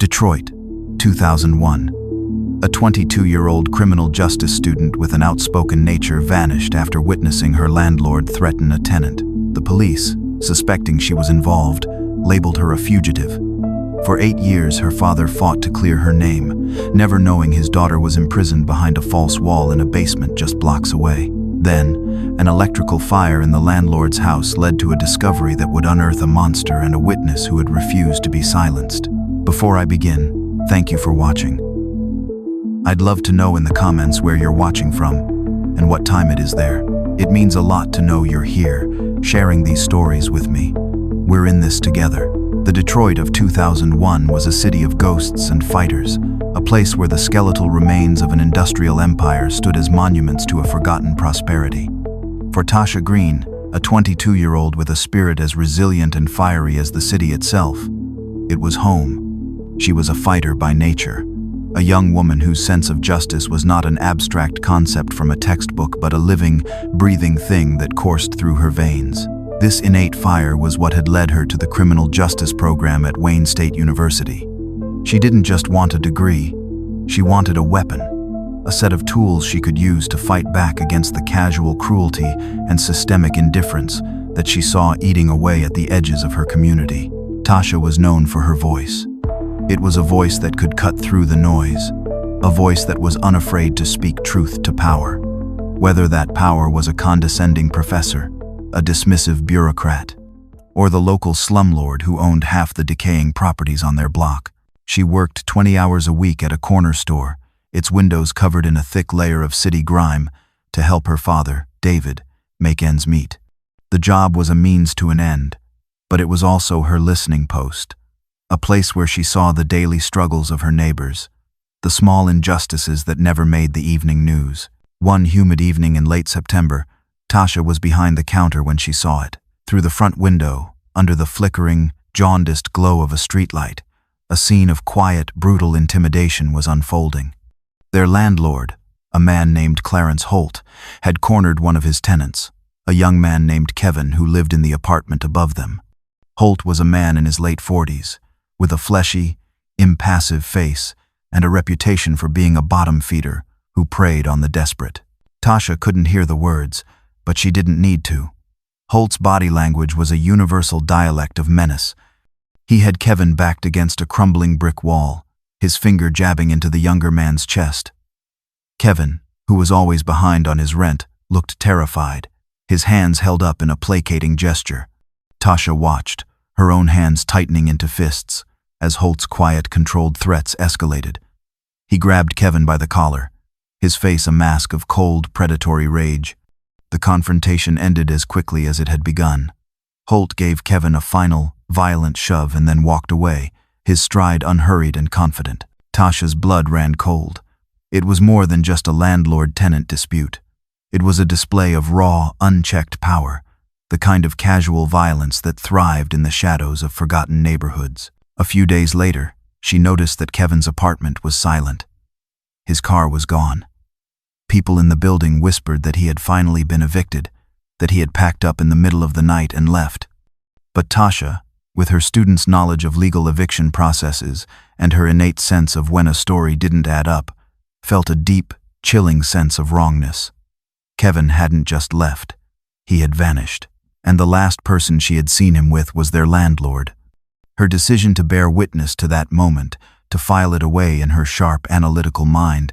Detroit, 2001. A 22-year-old criminal justice student with an outspoken nature vanished after witnessing her landlord threaten a tenant. The police, suspecting she was involved, labeled her a fugitive. For 8 years, her father fought to clear her name, never knowing his daughter was imprisoned behind a false wall in a basement just blocks away. Then, an electrical fire in the landlord's house led to a discovery that would unearth a monster and a witness who had refused to be silenced. Before I begin, thank you for watching. I'd love to know in the comments where you're watching from and what time it is there. It means a lot to know you're here, sharing these stories with me. We're in this together. The Detroit of 2001 was a city of ghosts and fighters, a place where the skeletal remains of an industrial empire stood as monuments to a forgotten prosperity. For Tasha Green, a 22-year-old with a spirit as resilient and fiery as the city itself, it was home. She was a fighter by nature, a young woman whose sense of justice was not an abstract concept from a textbook but a living, breathing thing that coursed through her veins. This innate fire was what had led her to the criminal justice program at Wayne State University. She didn't just want a degree, she wanted a weapon, a set of tools she could use to fight back against the casual cruelty and systemic indifference that she saw eating away at the edges of her community. Tasha was known for her voice. It was a voice that could cut through the noise, a voice that was unafraid to speak truth to power. Whether that power was a condescending professor, a dismissive bureaucrat, or the local slumlord who owned half the decaying properties on their block. She worked 20 hours a week at a corner store, its windows covered in a thick layer of city grime, to help her father, David, make ends meet. The job was a means to an end, but it was also her listening post, a place where she saw the daily struggles of her neighbors, the small injustices that never made the evening news. One humid evening in late September, Tasha was behind the counter when she saw it. Through the front window, under the flickering, jaundiced glow of a streetlight, a scene of quiet, brutal intimidation was unfolding. Their landlord, a man named Clarence Holt, had cornered one of his tenants, a young man named Kevin who lived in the apartment above them. Holt was a man in his late 40s, with a fleshy, impassive face and a reputation for being a bottom feeder who preyed on the desperate. Tasha couldn't hear the words, but she didn't need to. Holt's body language was a universal dialect of menace. He had Kevin backed against a crumbling brick wall, his finger jabbing into the younger man's chest. Kevin, who was always behind on his rent, looked terrified, his hands held up in a placating gesture. Tasha watched, her own hands tightening into fists, as Holt's quiet, controlled threats escalated. He grabbed Kevin by the collar, his face a mask of cold, predatory rage. The confrontation ended as quickly as it had begun. Holt gave Kevin a final, violent shove and then walked away, his stride unhurried and confident. Tasha's blood ran cold. It was more than just a landlord-tenant dispute. It was a display of raw, unchecked power, the kind of casual violence that thrived in the shadows of forgotten neighborhoods. A few days later, she noticed that Kevin's apartment was silent. His car was gone. People in the building whispered that he had finally been evicted, that he had packed up in the middle of the night and left. But Tasha, with her student's knowledge of legal eviction processes and her innate sense of when a story didn't add up, felt a deep, chilling sense of wrongness. Kevin hadn't just left. He had vanished, and the last person she had seen him with was their landlord. Her decision to bear witness to that moment, to file it away in her sharp, analytical mind,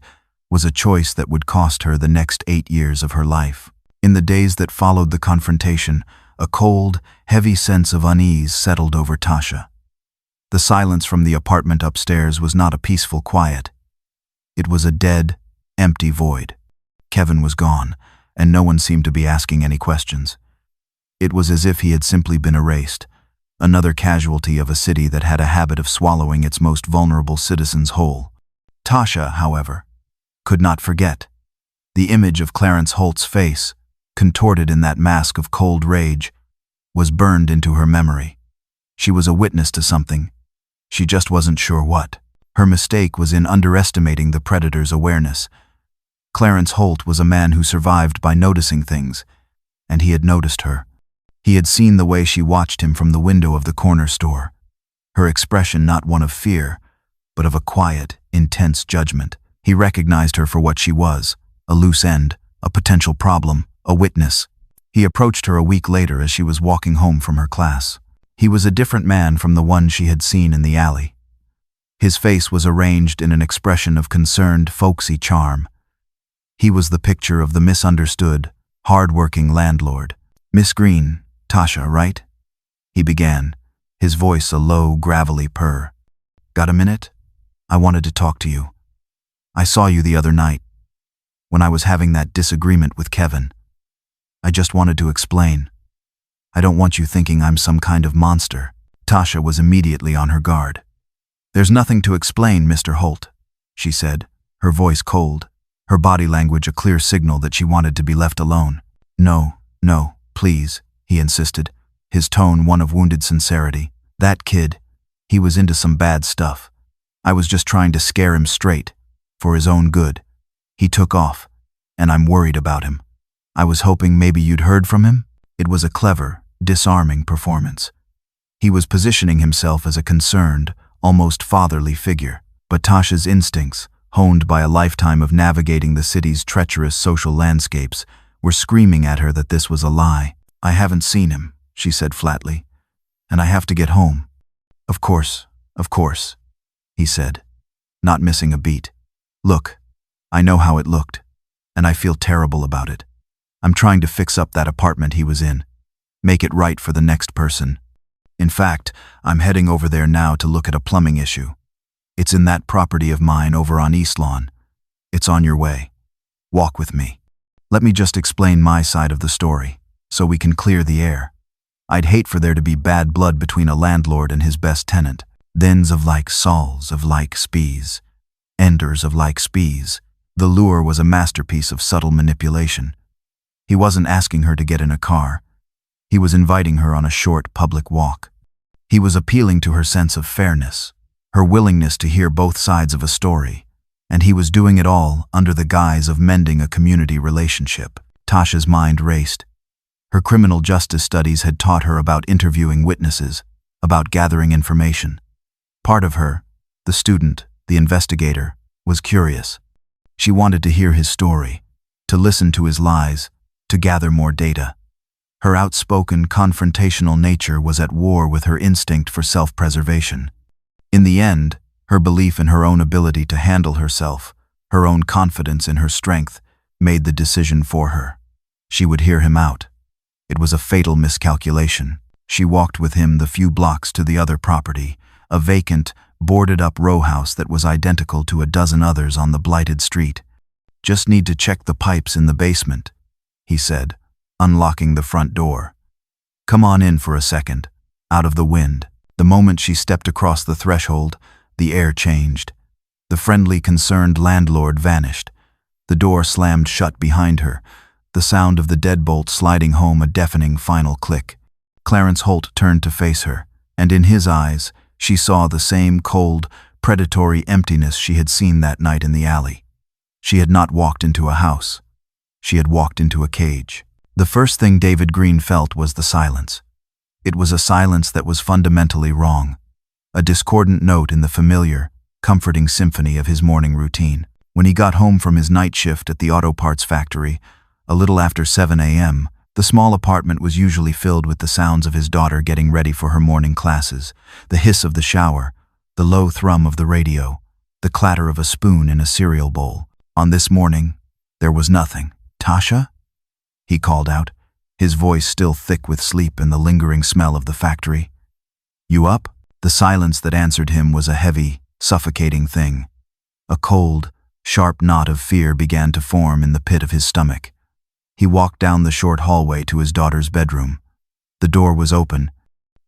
was a choice that would cost her the next 8 years of her life. In the days that followed the confrontation, a cold, heavy sense of unease settled over Tasha. The silence from the apartment upstairs was not a peaceful quiet. It was a dead, empty void. Kevin was gone, and no one seemed to be asking any questions. It was as if he had simply been erased, another casualty of a city that had a habit of swallowing its most vulnerable citizens whole. Tasha, however, could not forget. The image of Clarence Holt's face, contorted in that mask of cold rage, was burned into her memory. She was a witness to something. She just wasn't sure what. Her mistake was in underestimating the predator's awareness. Clarence Holt was a man who survived by noticing things, and he had noticed her. He had seen the way she watched him from the window of the corner store, her expression not one of fear, but of a quiet, intense judgment. He recognized her for what she was, a loose end, a potential problem, a witness. He approached her a week later as she was walking home from her class. He was a different man from the one she had seen in the alley. His face was arranged in an expression of concerned, folksy charm. He was the picture of the misunderstood, hard-working landlord. "Miss Green, Tasha, right?" he began, his voice a low, gravelly purr. "Got a minute? I wanted to talk to you. I saw you the other night, when I was having that disagreement with Kevin. I just wanted to explain. I don't want you thinking I'm some kind of monster." Tasha was immediately on her guard. "There's nothing to explain, Mr. Holt," she said, her voice cold, her body language a clear signal that she wanted to be left alone. "No, please," he insisted, his tone one of wounded sincerity. "That kid, he was into some bad stuff. I was just trying to scare him straight, for his own good. He took off, and I'm worried about him. I was hoping maybe you'd heard from him." It was a clever, disarming performance. He was positioning himself as a concerned, almost fatherly figure, but Tasha's instincts, honed by a lifetime of navigating the city's treacherous social landscapes, were screaming at her that this was a lie. "I haven't seen him," she said flatly, "and I have to get home." Of course," he said, not missing a beat. "Look, I know how it looked, and I feel terrible about it. I'm trying to fix up that apartment he was in, make it right for the next person. In fact, I'm heading over there now to look at a plumbing issue. It's in that property of mine over on East Lawn. It's on your way. Walk with me. Let me just explain my side of the story, so we can clear the air. I'd hate for there to be bad blood between a landlord and his best tenant. Thens of like sols of like spees. Enders of like spees." The lure was a masterpiece of subtle manipulation. He wasn't asking her to get in a car. He was inviting her on a short public walk. He was appealing to her sense of fairness, her willingness to hear both sides of a story, and he was doing it all under the guise of mending a community relationship. Tasha's mind raced. Her criminal justice studies had taught her about interviewing witnesses, about gathering information. Part of her, the student, the investigator, was curious. She wanted to hear his story, to listen to his lies, to gather more data. Her outspoken, confrontational nature was at war with her instinct for self-preservation. In the end, her belief in her own ability to handle herself, her own confidence in her strength, made the decision for her. She would hear him out. It was a fatal miscalculation. She walked with him the few blocks to the other property, a vacant, boarded-up row house that was identical to a dozen others on the blighted street. "Just need to check the pipes in the basement," he said, unlocking the front door. "Come on in for a second, out of the wind." The moment she stepped across the threshold, the air changed. The friendly, concerned landlord vanished. The door slammed shut behind her, the sound of the deadbolt sliding home a deafening final click. Clarence Holt turned to face her, and in his eyes, she saw the same cold, predatory emptiness she had seen that night in the alley. She had not walked into a house. She had walked into a cage. The first thing David Green felt was the silence. It was a silence that was fundamentally wrong, a discordant note in the familiar, comforting symphony of his morning routine. When he got home from his night shift at the auto parts factory, a little after 7 a.m., the small apartment was usually filled with the sounds of his daughter getting ready for her morning classes, the hiss of the shower, the low thrum of the radio, the clatter of a spoon in a cereal bowl. On this morning, there was nothing. "Tasha?" he called out, his voice still thick with sleep and the lingering smell of the factory. "You up?" The silence that answered him was a heavy, suffocating thing. A cold, sharp knot of fear began to form in the pit of his stomach. He walked down the short hallway to his daughter's bedroom. The door was open.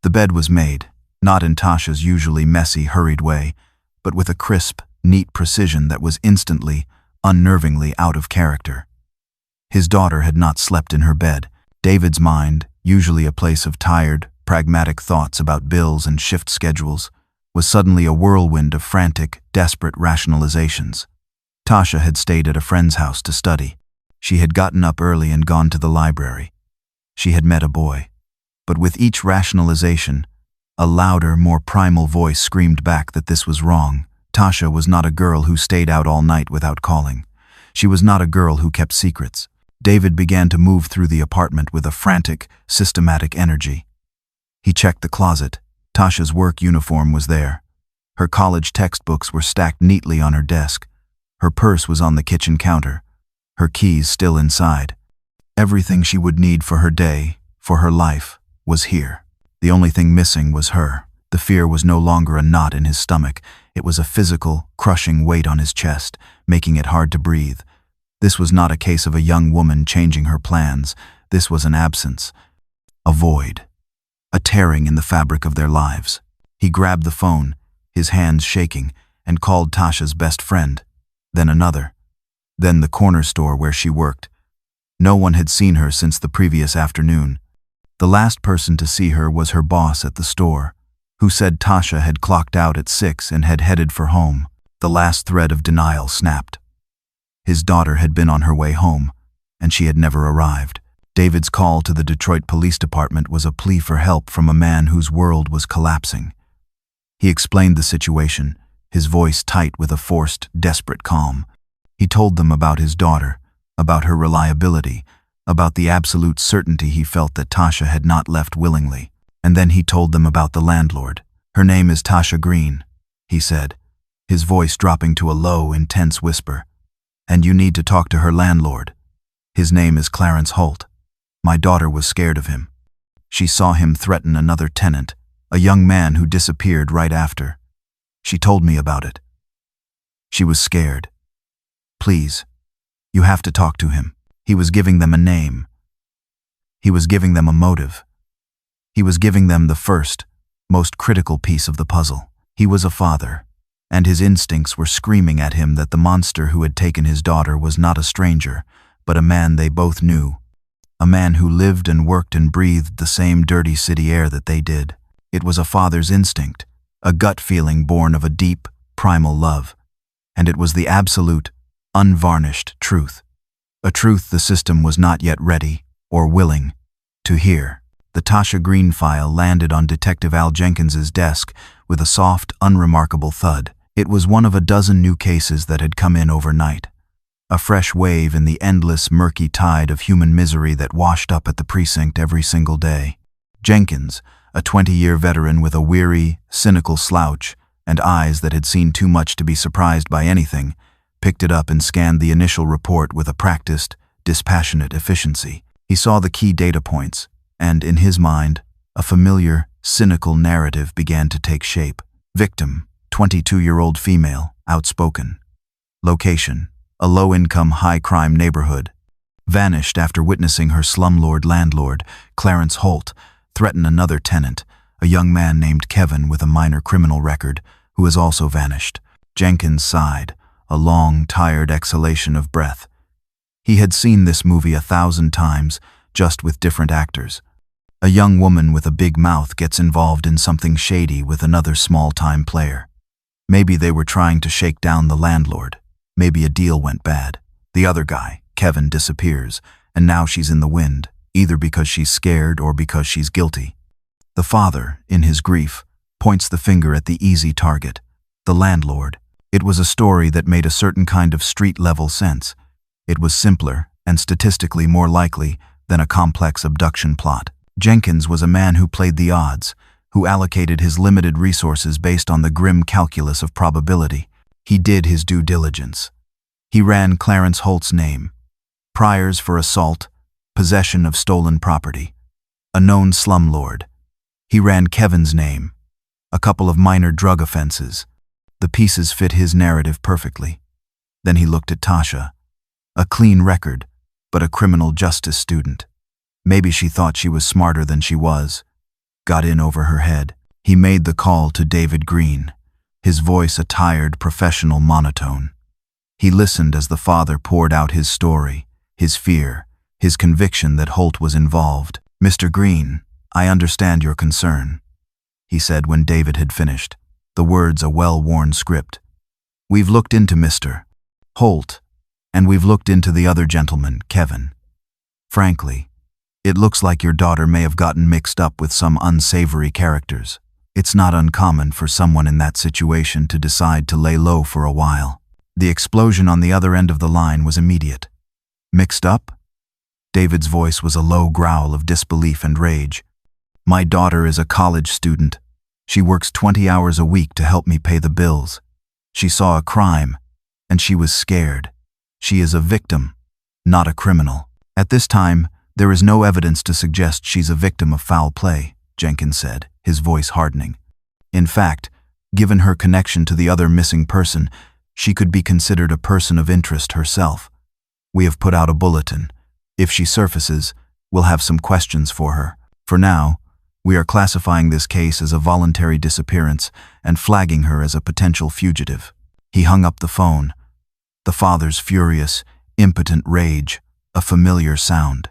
The bed was made, not in Tasha's usually messy, hurried way, but with a crisp, neat precision that was instantly, unnervingly out of character. His daughter had not slept in her bed. David's mind, usually a place of tired, pragmatic thoughts about bills and shift schedules, was suddenly a whirlwind of frantic, desperate rationalizations. Tasha had stayed at a friend's house to study. She had gotten up early and gone to the library. She had met a boy. But with each rationalization, a louder, more primal voice screamed back that this was wrong. Tasha was not a girl who stayed out all night without calling. She was not a girl who kept secrets. David began to move through the apartment with a frantic, systematic energy. He checked the closet. Tasha's work uniform was there. Her college textbooks were stacked neatly on her desk. Her purse was on the kitchen counter. Her keys still inside. Everything she would need for her day, for her life, was here. The only thing missing was her. The fear was no longer a knot in his stomach. It was a physical, crushing weight on his chest, making it hard to breathe. This was not a case of a young woman changing her plans. This was an absence, a void, a tearing in the fabric of their lives. He grabbed the phone, his hands shaking, and called Tasha's best friend, then another, then the corner store where she worked. No one had seen her since the previous afternoon. The last person to see her was her boss at the store, who said Tasha had clocked out at 6 and had headed for home. The last thread of denial snapped. His daughter had been on her way home, and she had never arrived. David's call to the Detroit Police Department was a plea for help from a man whose world was collapsing. He explained the situation, his voice tight with a forced, desperate calm. He told them about his daughter, about her reliability, about the absolute certainty he felt that Tasha had not left willingly. And then he told them about the landlord. "Her name is Tasha Green," he said, his voice dropping to a low, intense whisper. "And you need to talk to her landlord. His name is Clarence Holt. My daughter was scared of him. She saw him threaten another tenant, a young man who disappeared right after. She told me about it. She was scared. Please, you have to talk to him." He was giving them a name. He was giving them a motive. He was giving them the first, most critical piece of the puzzle. He was a father, and his instincts were screaming at him that the monster who had taken his daughter was not a stranger, but a man they both knew. A man who lived and worked and breathed the same dirty city air that they did. It was a father's instinct, a gut feeling born of a deep, primal love. And it was the absolute, unvarnished truth. A truth the system was not yet ready, or willing, to hear. The Tasha Green file landed on Detective Al Jenkins's desk with a soft, unremarkable thud. It was one of a dozen new cases that had come in overnight. A fresh wave in the endless, murky tide of human misery that washed up at the precinct every single day. Jenkins, a 20-year veteran with a weary, cynical slouch and eyes that had seen too much to be surprised by anything, picked it up and scanned the initial report with a practiced, dispassionate efficiency. He saw the key data points, and in his mind, a familiar, cynical narrative began to take shape. Victim, 22-year-old female, outspoken. Location, a low-income, high-crime neighborhood. Vanished after witnessing her slumlord landlord, Clarence Holt, threaten another tenant, a young man named Kevin with a minor criminal record, who has also vanished. Jenkins sighed, a long, tired exhalation of breath. He had seen this movie 1,000 times, just with different actors. A young woman with a big mouth gets involved in something shady with another small-time player. Maybe they were trying to shake down the landlord. Maybe a deal went bad. The other guy, Kevin, disappears, and now she's in the wind, either because she's scared or because she's guilty. The father, in his grief, points the finger at the easy target, the landlord. It was a story that made a certain kind of street-level sense. It was simpler and statistically more likely than a complex abduction plot. Jenkins was a man who played the odds, who allocated his limited resources based on the grim calculus of probability. He did his due diligence. He ran Clarence Holt's name, priors for assault, possession of stolen property, a known slumlord. He ran Kevin's name, a couple of minor drug offenses. The pieces fit his narrative perfectly. Then he looked at Tasha, a clean record, but a criminal justice student. Maybe she thought she was smarter than she was. Got in over her head. He made the call to David Green, his voice a tired, professional monotone. He listened as the father poured out his story, his fear, his conviction that Holt was involved. "Mr. Green, I understand your concern," he said when David had finished, the words a well-worn script. "We've looked into Mr. Holt, and we've looked into the other gentleman, Kevin. Frankly, it looks like your daughter may have gotten mixed up with some unsavory characters. It's not uncommon for someone in that situation to decide to lay low for a while. The explosion on the other end of the line was immediate. Mixed up? David's voice was a low growl of disbelief and rage. My daughter is a college student. She works 20 hours a week to help me pay the bills. She saw a crime, and she was scared. She is a victim, not a criminal. At this time, there is no evidence to suggest she's a victim of foul play, Jenkins said, his voice hardening. In fact, given her connection to the other missing person, she could be considered a person of interest herself. We have put out a bulletin. If she surfaces, we'll have some questions for her. For now, we are classifying this case as a voluntary disappearance and flagging her as a potential fugitive. He hung up the phone. The father's furious, impotent rage, a familiar sound.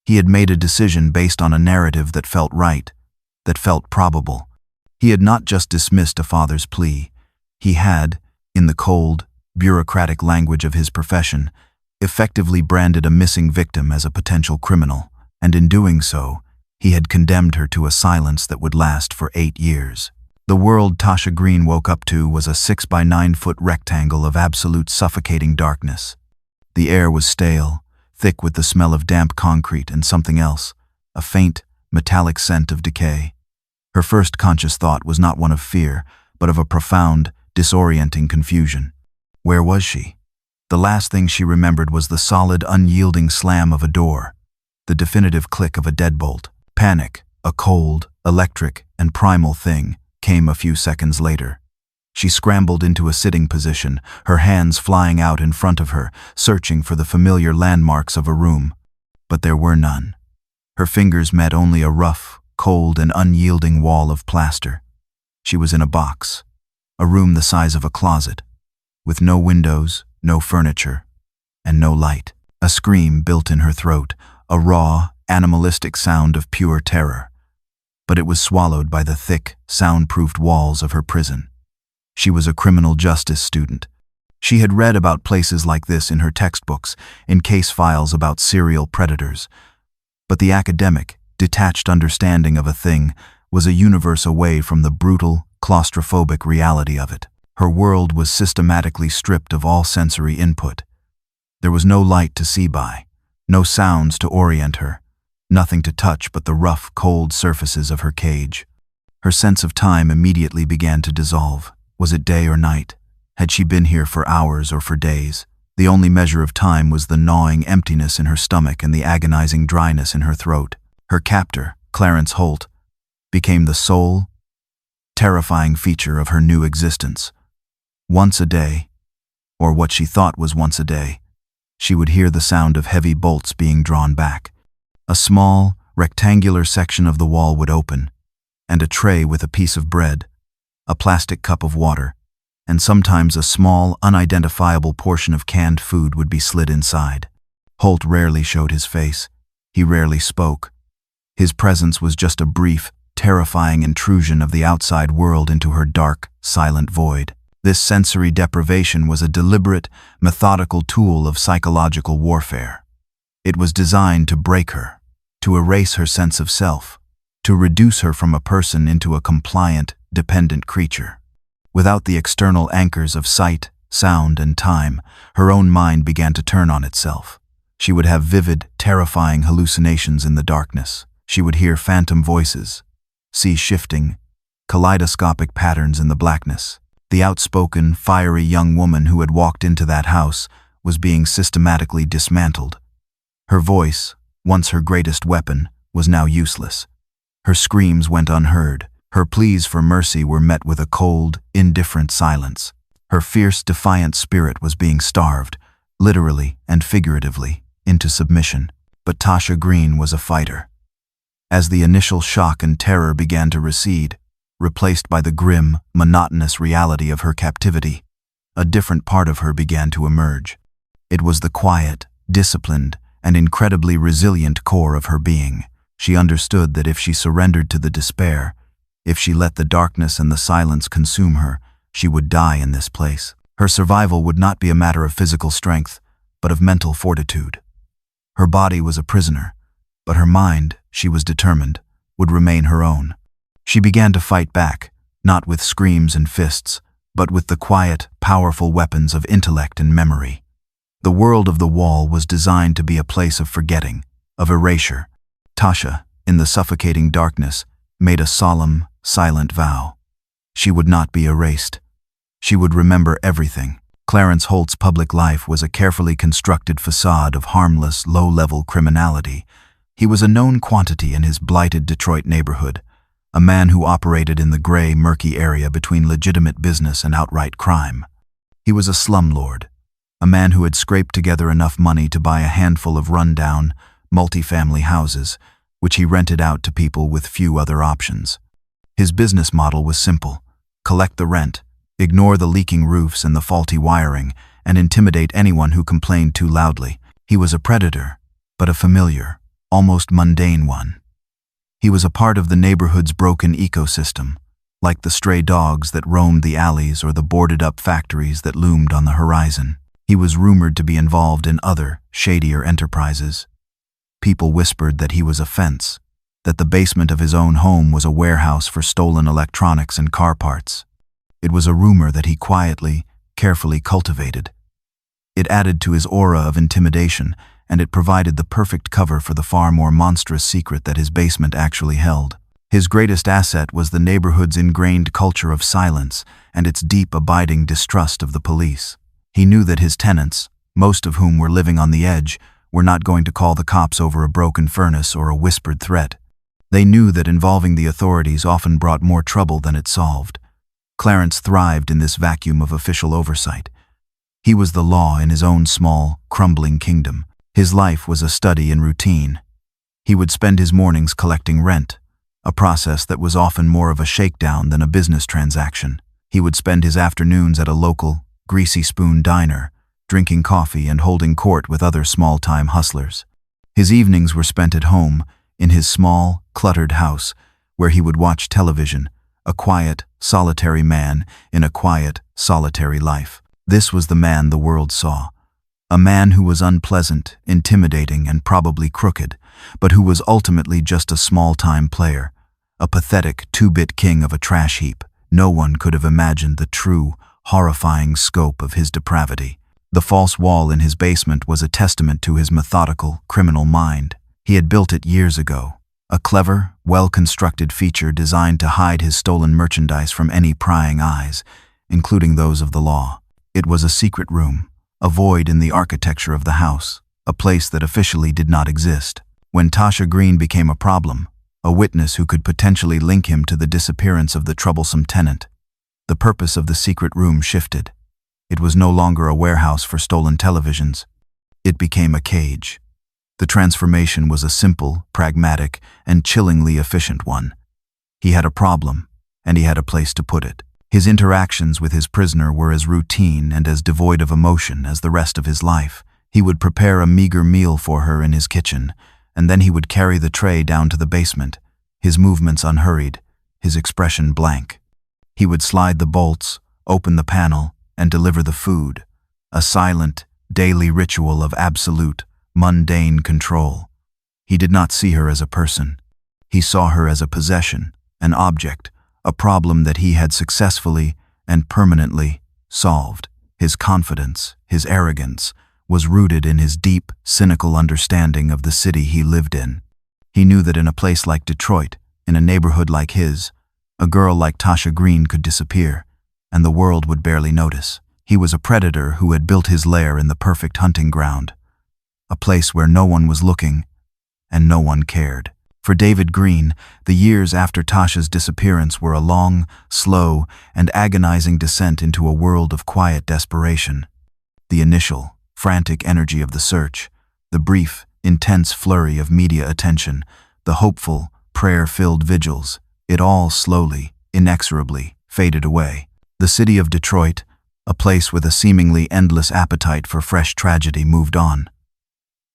He had made a decision based on a narrative that felt right, that felt probable. He had not just dismissed a father's plea. He had, in the cold, bureaucratic language of his profession, effectively branded a missing victim as a potential criminal, and in doing so, he had condemned her to a silence that would last for 8 years. The world Tasha Green woke up to was a 6 by 9 foot rectangle of absolute suffocating darkness. The air was stale, thick with the smell of damp concrete and something else, a faint, metallic scent of decay. Her first conscious thought was not one of fear, but of a profound, disorienting confusion. Where was she? The last thing she remembered was the solid, unyielding slam of a door, the definitive click of a deadbolt. Panic, a cold, electric, and primal thing, came a few seconds later. She scrambled into a sitting position, her hands flying out in front of her, searching for the familiar landmarks of a room. But there were none. Her fingers met only a rough, cold, and unyielding wall of plaster. She was in a box, a room the size of a closet, with no windows, no furniture, and no light. A scream built in her throat, a raw, animalistic sound of pure terror. But it was swallowed by the thick, soundproofed walls of her prison. She was a criminal justice student. She had read about places like this in her textbooks, in case files about serial predators. But the academic, detached understanding of a thing was a universe away from the brutal, claustrophobic reality of it. Her world was systematically stripped of all sensory input. There was no light to see by, no sounds to orient her, nothing to touch but the rough, cold surfaces of her cage. Her sense of time immediately began to dissolve. Was it day or night? Had she been here for hours or for days? The only measure of time was the gnawing emptiness in her stomach and the agonizing dryness in her throat. Her captor, Clarence Holt, became the sole, terrifying feature of her new existence. Once a day, or what she thought was once a day, she would hear the sound of heavy bolts being drawn back. A small, rectangular section of the wall would open, and a tray with a piece of bread, a plastic cup of water, and sometimes a small, unidentifiable portion of canned food would be slid inside. Holt rarely showed his face. He rarely spoke. His presence was just a brief, terrifying intrusion of the outside world into her dark, silent void. This sensory deprivation was a deliberate, methodical tool of psychological warfare. It was designed to break her, to erase her sense of self, to reduce her from a person into a compliant, dependent creature. Without the external anchors of sight, sound, and time, her own mind began to turn on itself. She would have vivid, terrifying hallucinations in the darkness. She would hear phantom voices, see shifting, kaleidoscopic patterns in the blackness. The outspoken, fiery young woman who had walked into that house was being systematically dismantled. Her voice, once her greatest weapon, was now useless. Her screams went unheard. Her pleas for mercy were met with a cold, indifferent silence. Her fierce, defiant spirit was being starved, literally and figuratively, into submission. But Tasha Green was a fighter. As the initial shock and terror began to recede, replaced by the grim, monotonous reality of her captivity, a different part of her began to emerge. It was the quiet, disciplined, and incredibly resilient core of her being. She understood that if she surrendered to the despair, if she let the darkness and the silence consume her, she would die in this place. Her survival would not be a matter of physical strength, but of mental fortitude. Her body was a prisoner, but her mind, she was determined, would remain her own. She began to fight back, not with screams and fists, but with the quiet, powerful weapons of intellect and memory. The world of the wall was designed to be a place of forgetting, of erasure. Tasha, in the suffocating darkness, made a solemn, silent vow. She would not be erased. She would remember everything. Clarence Holt's public life was a carefully constructed facade of harmless, low-level criminality. He was a known quantity in his blighted Detroit neighborhood, a man who operated in the gray, murky area between legitimate business and outright crime. He was a slumlord, a man who had scraped together enough money to buy a handful of run-down, multi-family houses, which he rented out to people with few other options. His business model was simple: collect the rent, ignore the leaking roofs and the faulty wiring, and intimidate anyone who complained too loudly. He was a predator, but a familiar, almost mundane one. He was a part of the neighborhood's broken ecosystem, like the stray dogs that roamed the alleys or the boarded-up factories that loomed on the horizon. He was rumored to be involved in other, shadier enterprises. People whispered that he was a fence, that the basement of his own home was a warehouse for stolen electronics and car parts. It was a rumor that he quietly, carefully cultivated. It added to his aura of intimidation, and it provided the perfect cover for the far more monstrous secret that his basement actually held. His greatest asset was the neighborhood's ingrained culture of silence and its deep, abiding distrust of the police. He knew that his tenants, most of whom were living on the edge, were not going to call the cops over a broken furnace or a whispered threat. They knew that involving the authorities often brought more trouble than it solved. Clarence thrived in this vacuum of official oversight. He was the law in his own small, crumbling kingdom. His life was a study in routine. He would spend his mornings collecting rent, a process that was often more of a shakedown than a business transaction. He would spend his afternoons at a local, greasy spoon diner, drinking coffee and holding court with other small-time hustlers. His evenings were spent at home, in his small, cluttered house, where he would watch television, a quiet, solitary man in a quiet, solitary life. This was the man the world saw. A man who was unpleasant, intimidating, and probably crooked, but who was ultimately just a small-time player, a pathetic two-bit king of a trash heap. No one could have imagined the true, horrifying scope of his depravity. The false wall in his basement was a testament to his methodical, criminal mind. He had built it years ago, a clever, well-constructed feature designed to hide his stolen merchandise from any prying eyes, including those of the law. It was a secret room, a void in the architecture of the house, a place that officially did not exist. When Tasha Green became a problem, a witness who could potentially link him to the disappearance of the troublesome tenant, the purpose of the secret room shifted. It was no longer a warehouse for stolen televisions. It became a cage. The transformation was a simple, pragmatic, and chillingly efficient one. He had a problem, and he had a place to put it. His interactions with his prisoner were as routine and as devoid of emotion as the rest of his life. He would prepare a meager meal for her in his kitchen, and then he would carry the tray down to the basement, his movements unhurried, his expression blank. He would slide the bolts, open the panel, and deliver the food, a silent, daily ritual of absolute, mundane control. He did not see her as a person. He saw her as a possession, an object, a problem that he had successfully and permanently solved. His confidence, his arrogance, was rooted in his deep, cynical understanding of the city he lived in. He knew that in a place like Detroit, in a neighborhood like his, a girl like Tasha Green could disappear, and the world would barely notice. He was a predator who had built his lair in the perfect hunting ground, a place where no one was looking and no one cared. For David Green, the years after Tasha's disappearance were a long, slow, and agonizing descent into a world of quiet desperation. The initial, frantic energy of the search, the brief, intense flurry of media attention, the hopeful, prayer-filled vigils, it all slowly, inexorably faded away. The city of Detroit, a place with a seemingly endless appetite for fresh tragedy, moved on.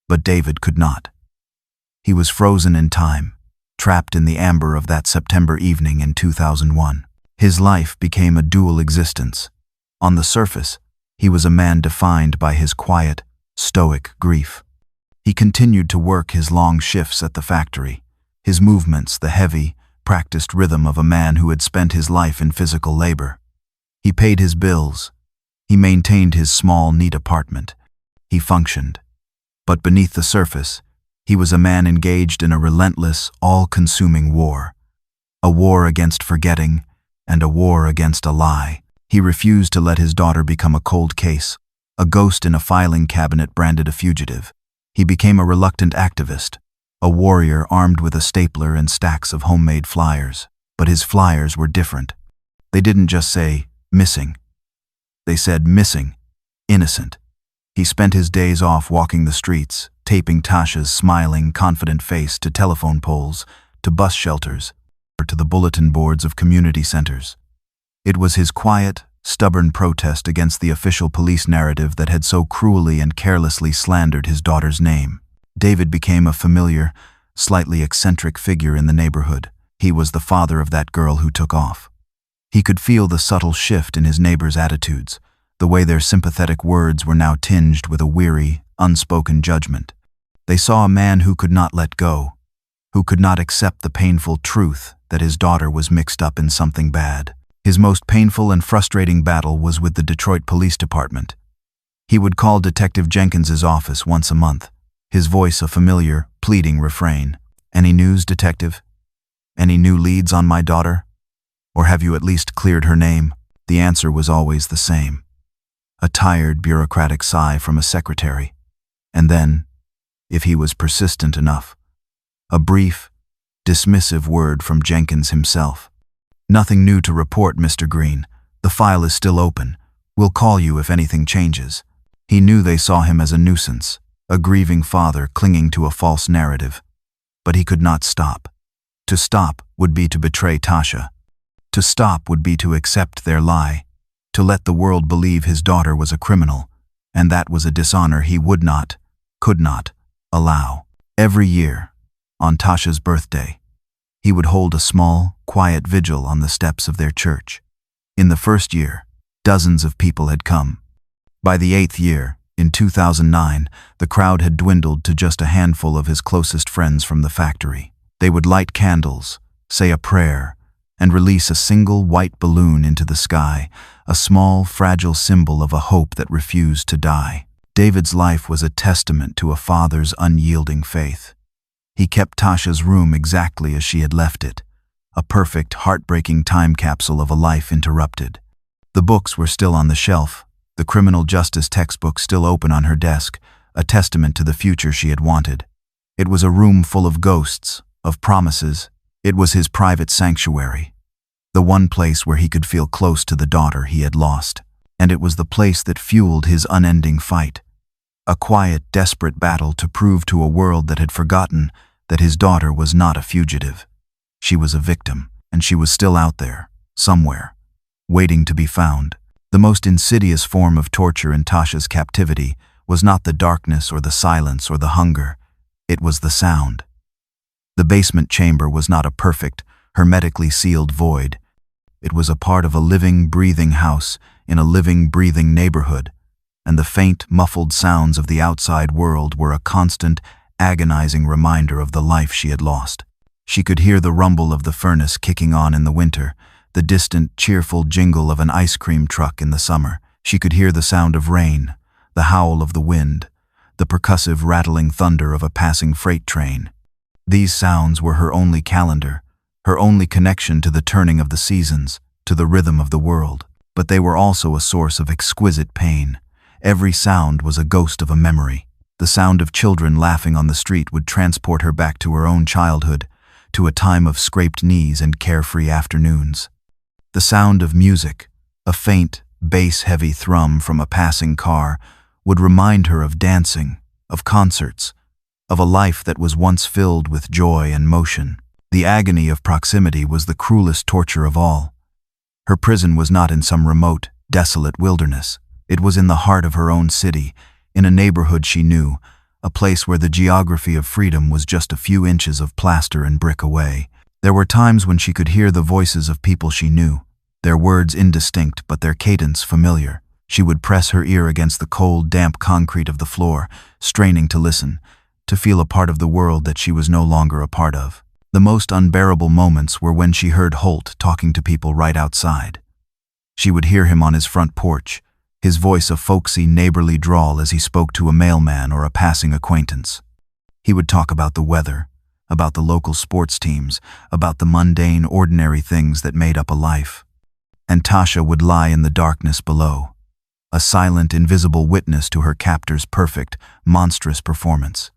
But David could not. He was frozen in time, trapped in the amber of that September evening in 2001. His life became a dual existence. On the surface, he was a man defined by his quiet, stoic grief. He continued to work his long shifts at the factory, his movements the heavy, well-practiced rhythm of a man who had spent his life in physical labor. He paid his bills. He maintained his small, neat apartment. He functioned. But beneath the surface, he was a man engaged in a relentless, all-consuming war. A war against forgetting, and a war against a lie. He refused to let his daughter become a cold case, a ghost in a filing cabinet branded a fugitive. He became a reluctant activist, a warrior armed with a stapler and stacks of homemade flyers. But his flyers were different. They didn't just say, missing. They said, missing, innocent. He spent his days off walking the streets, taping Tasha's smiling, confident face to telephone poles, to bus shelters, or to the bulletin boards of community centers. It was his quiet, stubborn protest against the official police narrative that had so cruelly and carelessly slandered his daughter's name. David became a familiar, slightly eccentric figure in the neighborhood. He was the father of that girl who took off. He could feel the subtle shift in his neighbors' attitudes, the way their sympathetic words were now tinged with a weary, unspoken judgment. They saw a man who could not let go, who could not accept the painful truth that his daughter was mixed up in something bad. His most painful and frustrating battle was with the Detroit Police Department. He would call Detective Jenkins's office once a month, his voice a familiar, pleading refrain. "Any news, Detective? Any new leads on my daughter? Or have you at least cleared her name?" The answer was always the same. A tired, bureaucratic sigh from a secretary. And then, if he was persistent enough, a brief, dismissive word from Jenkins himself. "Nothing new to report, Mr. Green. The file is still open. We'll call you if anything changes." He knew they saw him as a nuisance, a grieving father clinging to a false narrative. But he could not stop. To stop would be to betray Tasha. To stop would be to accept their lie, to let the world believe his daughter was a criminal, and that was a dishonor he would not, could not, allow. Every year, on Tasha's birthday, he would hold a small, quiet vigil on the steps of their church. In the first year, dozens of people had come. By the 8th year, in 2009, the crowd had dwindled to just a handful of his closest friends from the factory. They would light candles, say a prayer, and release a single white balloon into the sky, a small, fragile symbol of a hope that refused to die. David's life was a testament to a father's unyielding faith. He kept Tasha's room exactly as she had left it, a perfect, heartbreaking time capsule of a life interrupted. The books were still on the shelf, the criminal justice textbook still open on her desk, a testament to the future she had wanted. It was a room full of ghosts, of promises. It was his private sanctuary, the one place where he could feel close to the daughter he had lost. And it was the place that fueled his unending fight, a quiet, desperate battle to prove to a world that had forgotten that his daughter was not a fugitive. She was a victim, and she was still out there, somewhere, waiting to be found. The most insidious form of torture in Tasha's captivity was not the darkness or the silence or the hunger. It was the sound. The basement chamber was not a perfect, hermetically sealed void. It was a part of a living, breathing house in a living, breathing neighborhood, and the faint, muffled sounds of the outside world were a constant, agonizing reminder of the life she had lost. She could hear the rumble of the furnace kicking on in the winter, the distant, cheerful jingle of an ice cream truck in the summer. She could hear the sound of rain, the howl of the wind, the percussive, rattling thunder of a passing freight train. These sounds were her only calendar, her only connection to the turning of the seasons, to the rhythm of the world. But they were also a source of exquisite pain. Every sound was a ghost of a memory. The sound of children laughing on the street would transport her back to her own childhood, to a time of scraped knees and carefree afternoons. The sound of music, a faint, bass-heavy thrum from a passing car, would remind her of dancing, of concerts, of a life that was once filled with joy and motion. The agony of proximity was the cruelest torture of all. Her prison was not in some remote, desolate wilderness. It was in the heart of her own city, in a neighborhood she knew, a place where the geography of freedom was just a few inches of plaster and brick away. There were times when she could hear the voices of people she knew, their words indistinct but their cadence familiar. She would press her ear against the cold, damp concrete of the floor, straining to listen, to feel a part of the world that she was no longer a part of. The most unbearable moments were when she heard Holt talking to people right outside. She would hear him on his front porch, his voice a folksy, neighborly drawl as he spoke to a mailman or a passing acquaintance. He would talk about the weather, about the local sports teams, about the mundane, ordinary things that made up a life. And Tasha would lie in the darkness below, a silent, invisible witness to her captor's perfect, monstrous performance.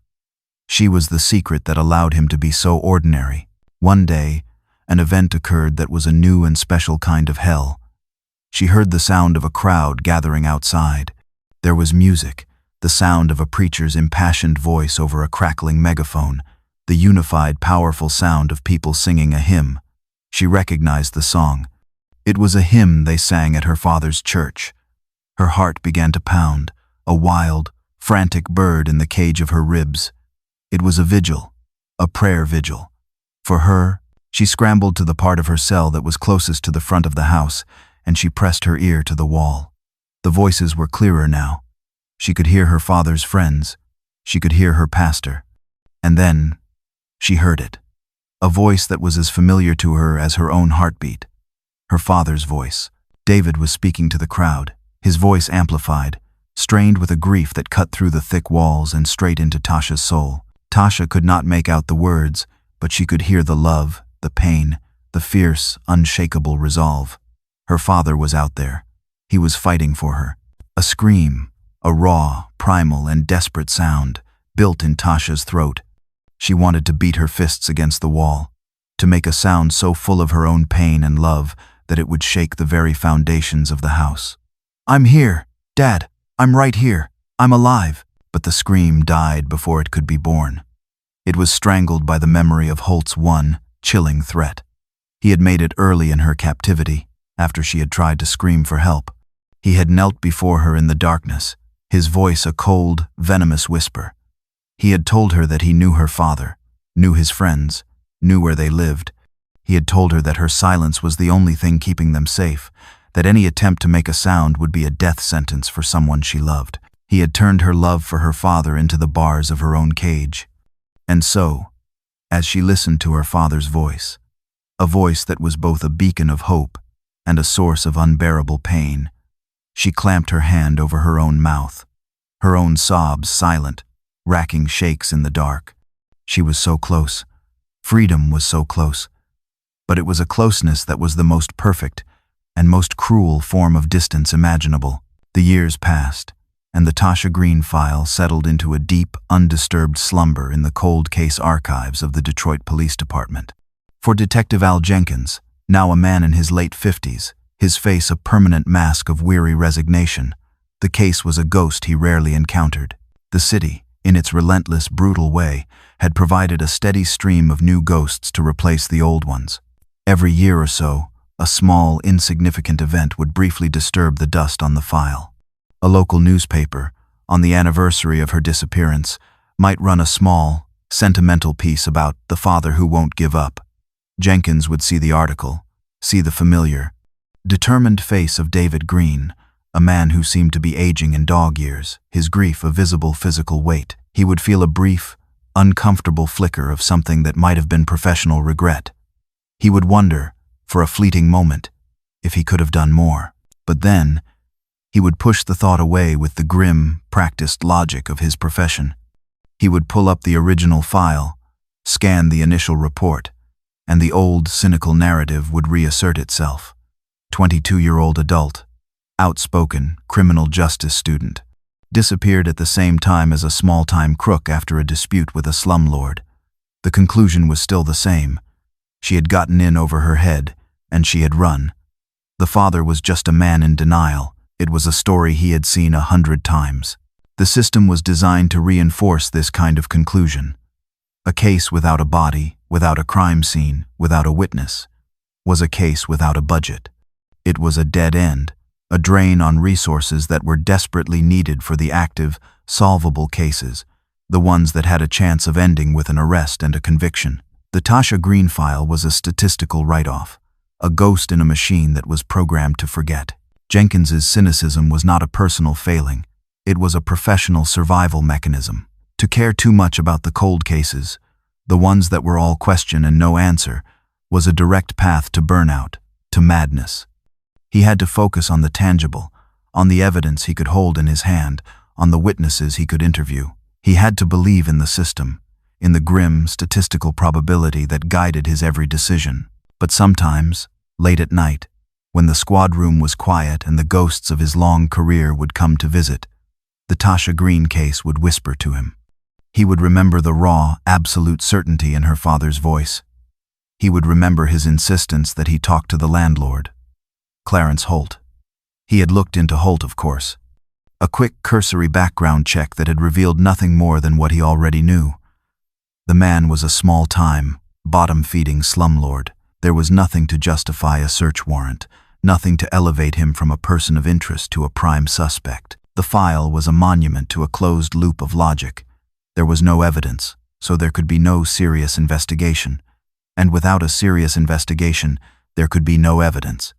She was the secret that allowed him to be so ordinary. One day, an event occurred that was a new and special kind of hell. She heard the sound of a crowd gathering outside. There was music, the sound of a preacher's impassioned voice over a crackling megaphone, the unified, powerful sound of people singing a hymn. She recognized the song. It was a hymn they sang at her father's church. Her heart began to pound, a wild, frantic bird in the cage of her ribs. It was a vigil, a prayer vigil. For her, she scrambled to the part of her cell that was closest to the front of the house, and she pressed her ear to the wall. The voices were clearer now. She could hear her father's friends. She could hear her pastor. And then, she heard it. A voice that was as familiar to her as her own heartbeat. Her father's voice. David was speaking to the crowd, his voice amplified, strained with a grief that cut through the thick walls and straight into Tasha's soul. Tasha could not make out the words, but she could hear the love, the pain, the fierce, unshakable resolve. Her father was out there. He was fighting for her. A scream, a raw, primal, and desperate sound, built in Tasha's throat. She wanted to beat her fists against the wall, to make a sound so full of her own pain and love that it would shake the very foundations of the house. "I'm here, Dad. I'm right here. I'm alive." But the scream died before it could be born. It was strangled by the memory of Holt's one, chilling threat. He had made it early in her captivity, after she had tried to scream for help. He had knelt before her in the darkness, his voice a cold, venomous whisper. He had told her that he knew her father, knew his friends, knew where they lived. He had told her that her silence was the only thing keeping them safe, that any attempt to make a sound would be a death sentence for someone she loved. He had turned her love for her father into the bars of her own cage. And so, as she listened to her father's voice, a voice that was both a beacon of hope and a source of unbearable pain, she clamped her hand over her own mouth, her own sobs silent, racking shakes in the dark. She was so close. Freedom was so close. But it was a closeness that was the most perfect and most cruel form of distance imaginable. The years passed, and the Tasha Green file settled into a deep, undisturbed slumber in the cold case archives of the Detroit Police Department. For Detective Al Jenkins, now a man in his late 50s, his face a permanent mask of weary resignation, the case was a ghost he rarely encountered. The city, in its relentless, brutal way, had provided a steady stream of new ghosts to replace the old ones. Every year or so, a small, insignificant event would briefly disturb the dust on the file. A local newspaper, on the anniversary of her disappearance, might run a small, sentimental piece about the father who won't give up. Jenkins would see the article, see the familiar, determined face of David Green, a man who seemed to be aging in dog years, his grief a visible physical weight. He would feel a brief, uncomfortable flicker of something that might have been professional regret. He would wonder, for a fleeting moment, if he could have done more. But then, he would push the thought away with the grim, practiced logic of his profession. He would pull up the original file, scan the initial report, and the old, cynical narrative would reassert itself. 22-year-old adult, outspoken, criminal justice student, disappeared at the same time as a small-time crook after a dispute with a slumlord. The conclusion was still the same. She had gotten in over her head, and she had run. The father was just a man in denial. It was a story he had seen 100 times. The system was designed to reinforce this kind of conclusion. A case without a body, without a crime scene, without a witness, was a case without a budget. It was a dead end, a drain on resources that were desperately needed for the active, solvable cases, the ones that had a chance of ending with an arrest and a conviction. The Tasha Green file was a statistical write-off, a ghost in a machine that was programmed to forget. Jenkins's cynicism was not a personal failing. It was a professional survival mechanism. To care too much about the cold cases, the ones that were all question and no answer, was a direct path to burnout, to madness. He had to focus on the tangible, on the evidence he could hold in his hand, on the witnesses he could interview. He had to believe in the system, in the grim, statistical probability that guided his every decision. But sometimes, late at night, when the squad room was quiet and the ghosts of his long career would come to visit, the Tasha Green case would whisper to him. He would remember the raw, absolute certainty in her father's voice. He would remember his insistence that he talk to the landlord, Clarence Holt. He had looked into Holt, of course. A quick, cursory background check that had revealed nothing more than what he already knew. The man was a small-time, bottom-feeding slumlord. There was nothing to justify a search warrant, nothing to elevate him from a person of interest to a prime suspect. The file was a monument to a closed loop of logic. There was no evidence, so there could be no serious investigation. And without a serious investigation, there could be no evidence.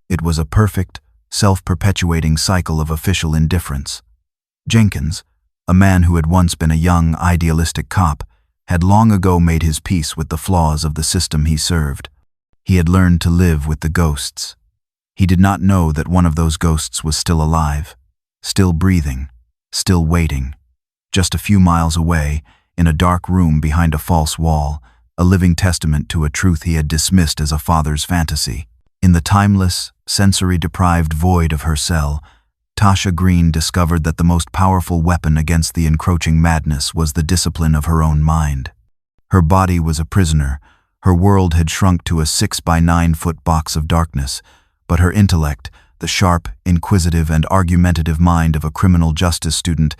It was a perfect, self-perpetuating cycle of official indifference. Jenkins, a man who had once been a young, idealistic cop, had long ago made his peace with the flaws of the system he served. He had learned to live with the ghosts. He did not know that one of those ghosts was still alive, still breathing, still waiting. Just a few miles away, in a dark room behind a false wall, a living testament to a truth he had dismissed as a father's fantasy. In the timeless, sensory-deprived void of her cell, Tasha Green discovered that the most powerful weapon against the encroaching madness was the discipline of her own mind. Her body was a prisoner. Her world had shrunk to a 6-by-9-foot box of darkness, but her intellect, the sharp, inquisitive, and argumentative mind of a criminal justice student,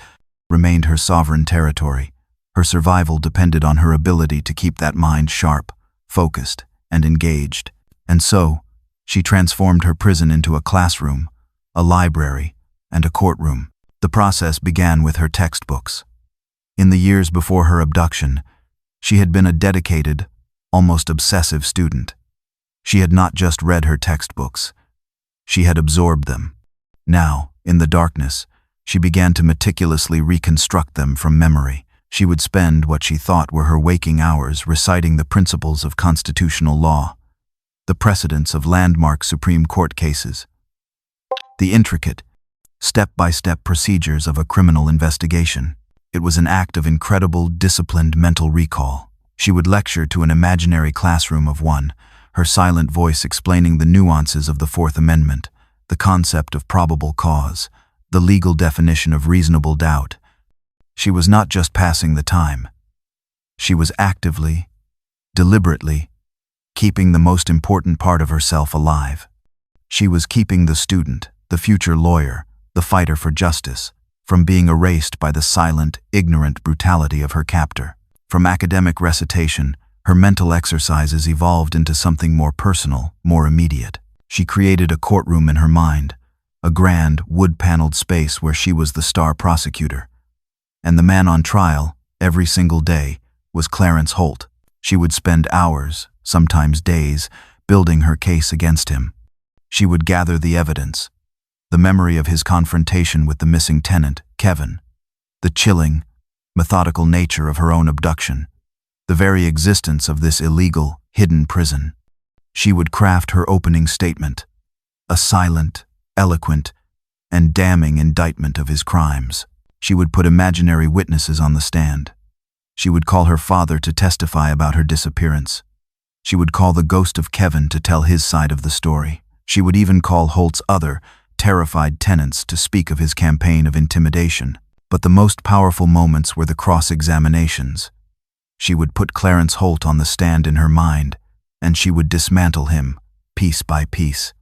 remained her sovereign territory. Her survival depended on her ability to keep that mind sharp, focused, and engaged. And so, she transformed her prison into a classroom, a library, and a courtroom. The process began with her textbooks. In the years before her abduction, she had been a dedicated, almost obsessive student. She had not just read her textbooks. She had absorbed them. Now, in the darkness, she began to meticulously reconstruct them from memory. She would spend what she thought were her waking hours reciting the principles of constitutional law, the precedents of landmark Supreme Court cases, the intricate, step-by-step procedures of a criminal investigation. It was an act of incredible, disciplined mental recall. She would lecture to an imaginary classroom of one, her silent voice explaining the nuances of the Fourth Amendment, the concept of probable cause, the legal definition of reasonable doubt. She was not just passing the time. She was actively, deliberately, keeping the most important part of herself alive. She was keeping the student, the future lawyer, the fighter for justice, from being erased by the silent, ignorant brutality of her captor. From academic recitation, her mental exercises evolved into something more personal, more immediate. She created a courtroom in her mind, a grand, wood-paneled space where she was the star prosecutor. And the man on trial, every single day, was Clarence Holt. She would spend hours, sometimes days, building her case against him. She would gather the evidence, the memory of his confrontation with the missing tenant, Kevin, the chilling, methodical nature of her own abduction, the very existence of this illegal, hidden prison. She would craft her opening statement, a silent, eloquent, and damning indictment of his crimes. She would put imaginary witnesses on the stand. She would call her father to testify about her disappearance. She would call the ghost of Kevin to tell his side of the story. She would even call Holt's other, terrified tenants to speak of his campaign of intimidation. But the most powerful moments were the cross-examinations. She would put Clarence Holt on the stand in her mind, and she would dismantle him, piece by piece.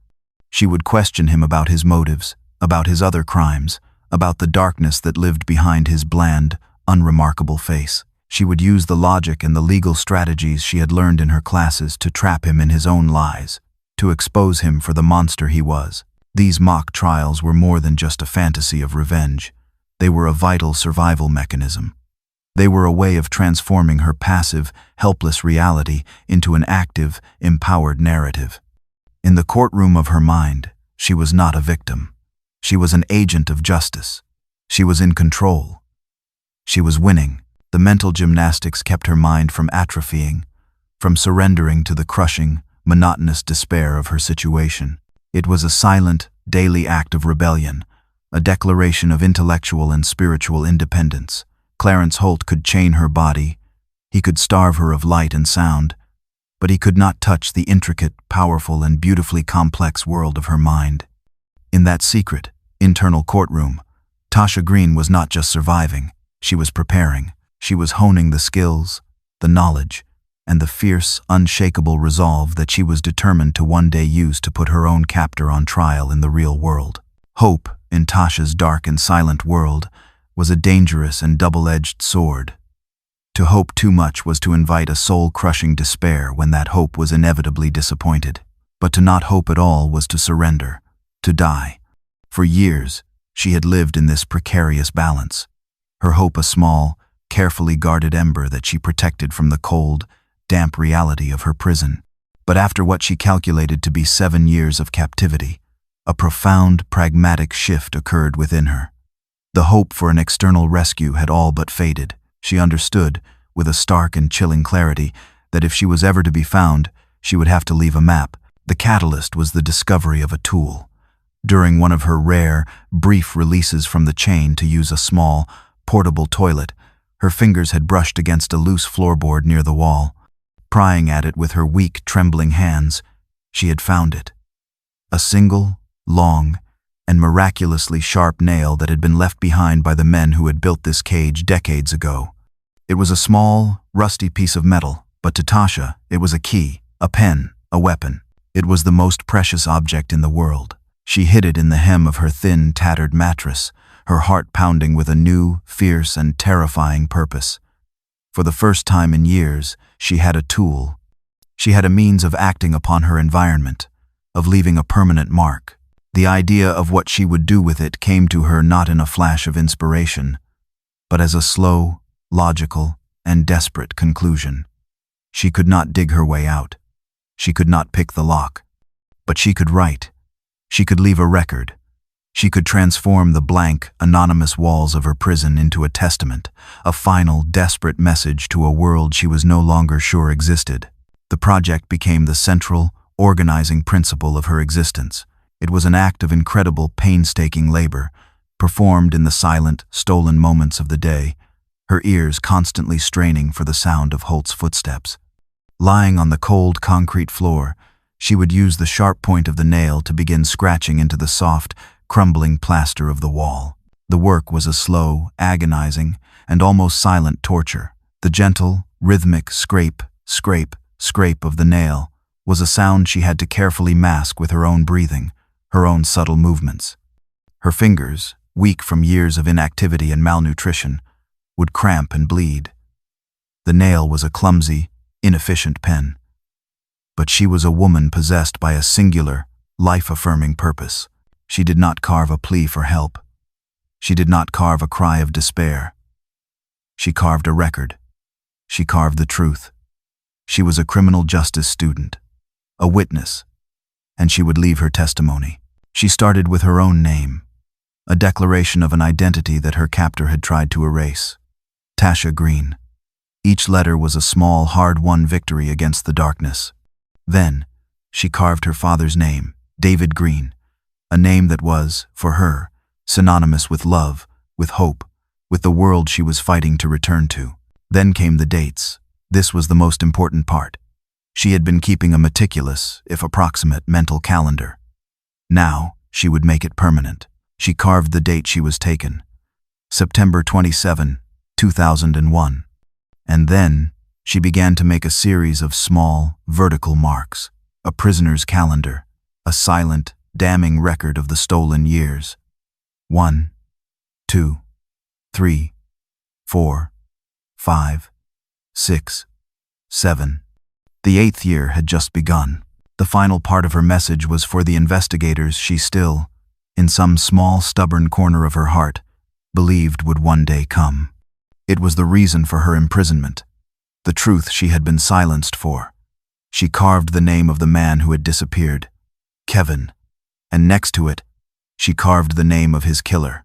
She would question him about his motives, about his other crimes, about the darkness that lived behind his bland, unremarkable face. She would use the logic and the legal strategies she had learned in her classes to trap him in his own lies, to expose him for the monster he was. These mock trials were more than just a fantasy of revenge. They were a vital survival mechanism. They were a way of transforming her passive, helpless reality into an active, empowered narrative. In the courtroom of her mind, she was not a victim. She was an agent of justice. She was in control. She was winning. The mental gymnastics kept her mind from atrophying, from surrendering to the crushing, monotonous despair of her situation. It was a silent, daily act of rebellion, a declaration of intellectual and spiritual independence. Clarence Holt could chain her body, he could starve her of light and sound, but he could not touch the intricate, powerful, and beautifully complex world of her mind. In that secret, internal courtroom, Tasha Green was not just surviving, she was preparing. She was honing the skills, the knowledge, and the fierce, unshakable resolve that she was determined to one day use to put her own captor on trial in the real world. Hope, in Tasha's dark and silent world, was a dangerous and double-edged sword. To hope too much was to invite a soul-crushing despair when that hope was inevitably disappointed. But to not hope at all was to surrender, to die. For years, she had lived in this precarious balance, her hope a small, carefully guarded ember that she protected from the cold, damp reality of her prison. But after what she calculated to be 7 years of captivity, a profound, pragmatic shift occurred within her. The hope for an external rescue had all but faded. She understood, with a stark and chilling clarity, that if she was ever to be found, she would have to leave a map. The catalyst was the discovery of a tool. During one of her rare, brief releases from the chain to use a small, portable toilet, her fingers had brushed against a loose floorboard near the wall. Prying at it with her weak, trembling hands, she had found it. A single, long, and miraculously sharp nail that had been left behind by the men who had built this cage decades ago. It was a small, rusty piece of metal, but to Tasha, it was a key, a pen, a weapon. It was the most precious object in the world. She hid it in the hem of her thin, tattered mattress, her heart pounding with a new, fierce, and terrifying purpose. For the first time in years, she had a tool. She had a means of acting upon her environment, of leaving a permanent mark. The idea of what she would do with it came to her not in a flash of inspiration, but as a slow, logical, and desperate conclusion. She could not dig her way out. She could not pick the lock. But she could write. She could leave a record. She could transform the blank, anonymous walls of her prison into a testament, a final, desperate message to a world she was no longer sure existed. The project became the central, organizing principle of her existence. It was an act of incredible, painstaking labor, performed in the silent, stolen moments of the day, her ears constantly straining for the sound of Holt's footsteps. Lying on the cold, concrete floor, she would use the sharp point of the nail to begin scratching into the soft, crumbling plaster of the wall. The work was a slow, agonizing, and almost silent torture. The gentle, rhythmic scrape, scrape, scrape of the nail was a sound she had to carefully mask with her own breathing, her own subtle movements. Her fingers, weak from years of inactivity and malnutrition, would cramp and bleed. The nail was a clumsy, inefficient pen. But she was a woman possessed by a singular, life-affirming purpose. She did not carve a plea for help. She did not carve a cry of despair. She carved a record. She carved the truth. She was a criminal justice student, a witness, and she would leave her testimony. She started with her own name, a declaration of an identity that her captor had tried to erase. Tasha Green. Each letter was a small, hard-won victory against the darkness. Then, she carved her father's name, David Green, a name that was, for her, synonymous with love, with hope, with the world she was fighting to return to. Then came the dates. This was the most important part. She had been keeping a meticulous, if approximate, mental calendar. Now, she would make it permanent. She carved the date she was taken, September 27, 2001. And then, she began to make a series of small, vertical marks, a prisoner's calendar, a silent, damning record of the stolen years. 1, 2, 3, 4, 5, 6, 7. The 8th year had just begun. The final part of her message was for the investigators she still, in some small, stubborn corner of her heart, believed would one day come. It was the reason for her imprisonment, the truth she had been silenced for. She carved the name of the man who had disappeared, Kevin, and next to it, she carved the name of his killer,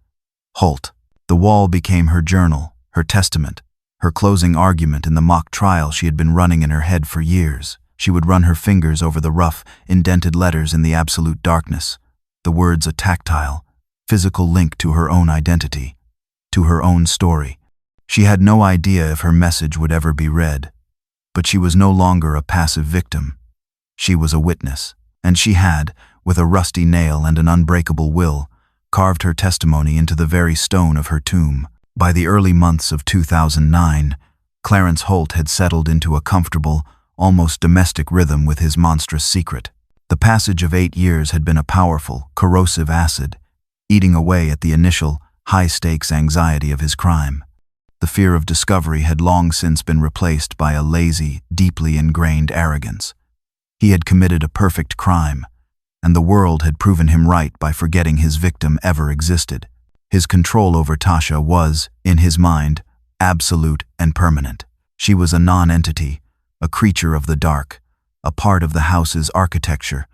Holt. The wall became her journal, her testament, Her closing argument in the mock trial she had been running in her head for years. She would run her fingers over the rough, indented letters in the absolute darkness, the words a tactile, physical link to her own identity, to her own story. She had no idea if her message would ever be read, but she was no longer a passive victim. She was a witness, and she had, with a rusty nail and an unbreakable will, carved her testimony into the very stone of her tomb. By the early months of 2009, Clarence Holt had settled into a comfortable, almost domestic rhythm with his monstrous secret. The passage of 8 years had been a powerful, corrosive acid, eating away at the initial, high-stakes anxiety of his crime. The fear of discovery had long since been replaced by a lazy, deeply ingrained arrogance. He had committed a perfect crime, and the world had proven him right by forgetting his victim ever existed. His control over Tasha was, in his mind, absolute and permanent. She was a non-entity, a creature of the dark, a part of the house's architecture,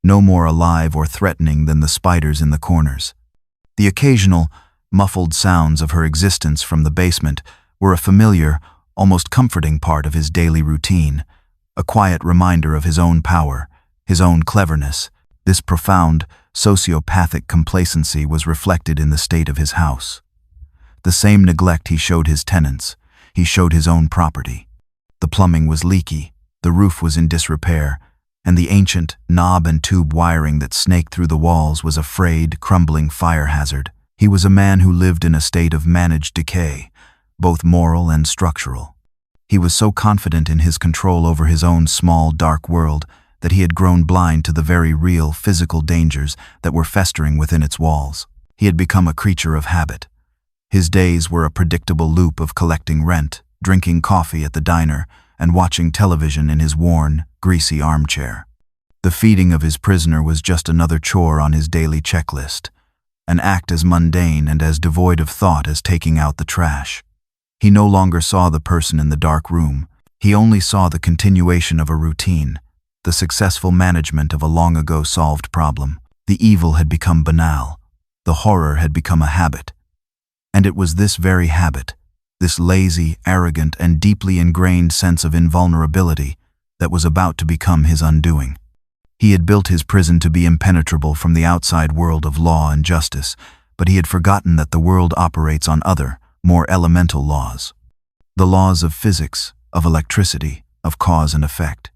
no more alive or threatening than the spiders in the corners. The occasional, muffled sounds of her existence from the basement were a familiar, almost comforting part of his daily routine, a quiet reminder of his own power, his own cleverness. This profound, sociopathic complacency was reflected in the state of his house. The same neglect he showed his tenants, he showed his own property. The plumbing was leaky, the roof was in disrepair, and the ancient knob and tube wiring that snaked through the walls was a frayed, crumbling fire hazard. He was a man who lived in a state of managed decay, both moral and structural. He was so confident in his control over his own small, dark world that he had grown blind to the very real physical dangers that were festering within its walls. He had become a creature of habit. His days were a predictable loop of collecting rent, drinking coffee at the diner, and watching television in his worn, greasy armchair. The feeding of his prisoner was just another chore on his daily checklist, an act as mundane and as devoid of thought as taking out the trash. He no longer saw the person in the dark room. He only saw the continuation of a routine, the successful management of a long-ago solved problem. The evil had become banal. The horror had become a habit. And it was this very habit, this lazy, arrogant, and deeply ingrained sense of invulnerability, that was about to become his undoing. He had built his prison to be impenetrable from the outside world of law and justice, but he had forgotten that the world operates on other, more elemental laws. The laws of physics, of electricity, of cause and effect.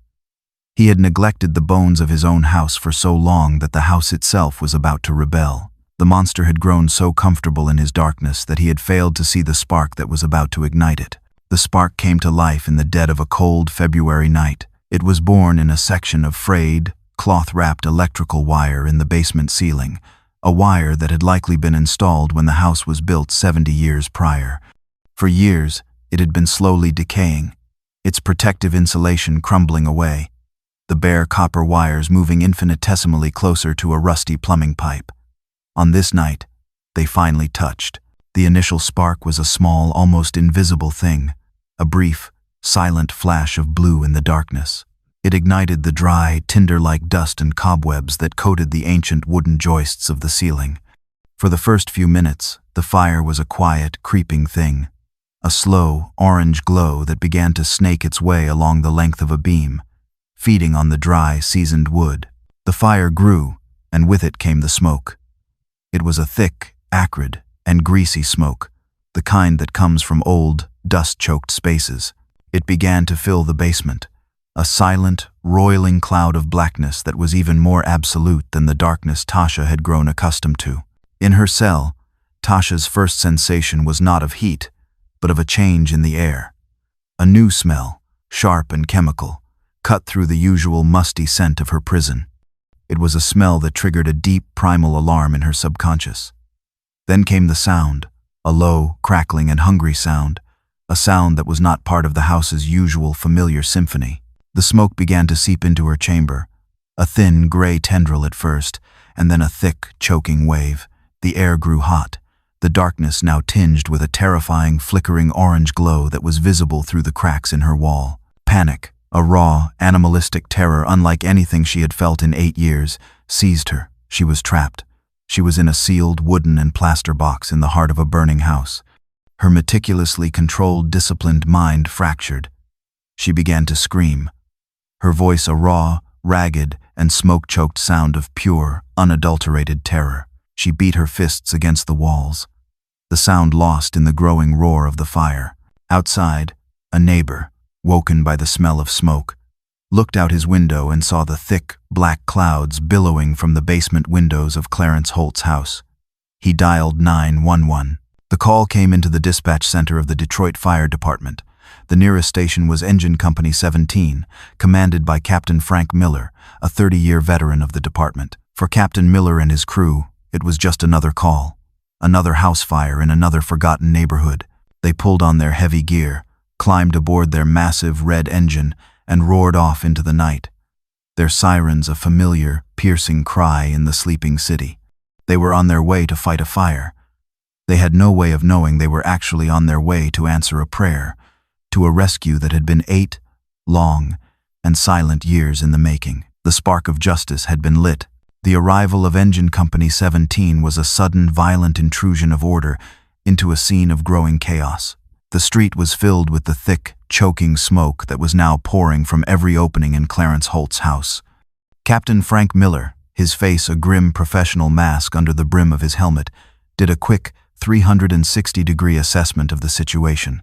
He had neglected the bones of his own house for so long that the house itself was about to rebel. The monster had grown so comfortable in his darkness that he had failed to see the spark that was about to ignite it. The spark came to life in the dead of a cold February night. It was born in a section of frayed, cloth-wrapped electrical wire in the basement ceiling, a wire that had likely been installed when the house was built 70 years prior. For years, it had been slowly decaying, its protective insulation crumbling away, the bare copper wires moving infinitesimally closer to a rusty plumbing pipe. On this night, they finally touched. The initial spark was a small, almost invisible thing, a brief, silent flash of blue in the darkness. It ignited the dry, tinder-like dust and cobwebs that coated the ancient wooden joists of the ceiling. For the first few minutes, the fire was a quiet, creeping thing, a slow, orange glow that began to snake its way along the length of a beam, feeding on the dry, seasoned wood. The fire grew, and with it came the smoke. It was a thick, acrid, and greasy smoke, the kind that comes from old, dust-choked spaces. It began to fill the basement, a silent, roiling cloud of blackness that was even more absolute than the darkness Tasha had grown accustomed to. In her cell, Tasha's first sensation was not of heat, but of a change in the air. A new smell, sharp and chemical, cut through the usual musty scent of her prison. It was a smell that triggered a deep, primal alarm in her subconscious. Then came the sound, a low, crackling, and hungry sound, a sound that was not part of the house's usual familiar symphony. The smoke began to seep into her chamber, a thin, gray tendril at first, and then a thick, choking wave. The air grew hot, the darkness now tinged with a terrifying, flickering orange glow that was visible through the cracks in her wall. Panic, a raw, animalistic terror unlike anything she had felt in 8 years, seized her. She was trapped. She was in a sealed wooden and plaster box in the heart of a burning house. Her meticulously controlled, disciplined mind fractured. She began to scream, her voice a raw, ragged, and smoke-choked sound of pure, unadulterated terror. She beat her fists against the walls, the sound lost in the growing roar of the fire. Outside, a neighbor, woken by the smell of smoke, looked out his window and saw the thick, black clouds billowing from the basement windows of Clarence Holt's house. He dialed 911. The call came into the dispatch center of the Detroit Fire Department. The nearest station was Engine Company 17, commanded by Captain Frank Miller, a 30-year veteran of the department. For Captain Miller and his crew, it was just another call. Another house fire in another forgotten neighborhood. They pulled on their heavy gear, climbed aboard their massive red engine, and roared off into the night. Their sirens a familiar, piercing cry in the sleeping city. They were on their way to fight a fire. They had no way of knowing they were actually on their way to answer a prayer, to a rescue that had been 8 long and silent years in the making. The spark of justice had been lit. The arrival of Engine Company 17 was a sudden, violent intrusion of order into a scene of growing chaos. The street was filled with the thick, choking smoke that was now pouring from every opening in Clarence Holt's house. Captain Frank Miller, his face a grim professional mask under the brim of his helmet, did a quick 360-degree assessment of the situation.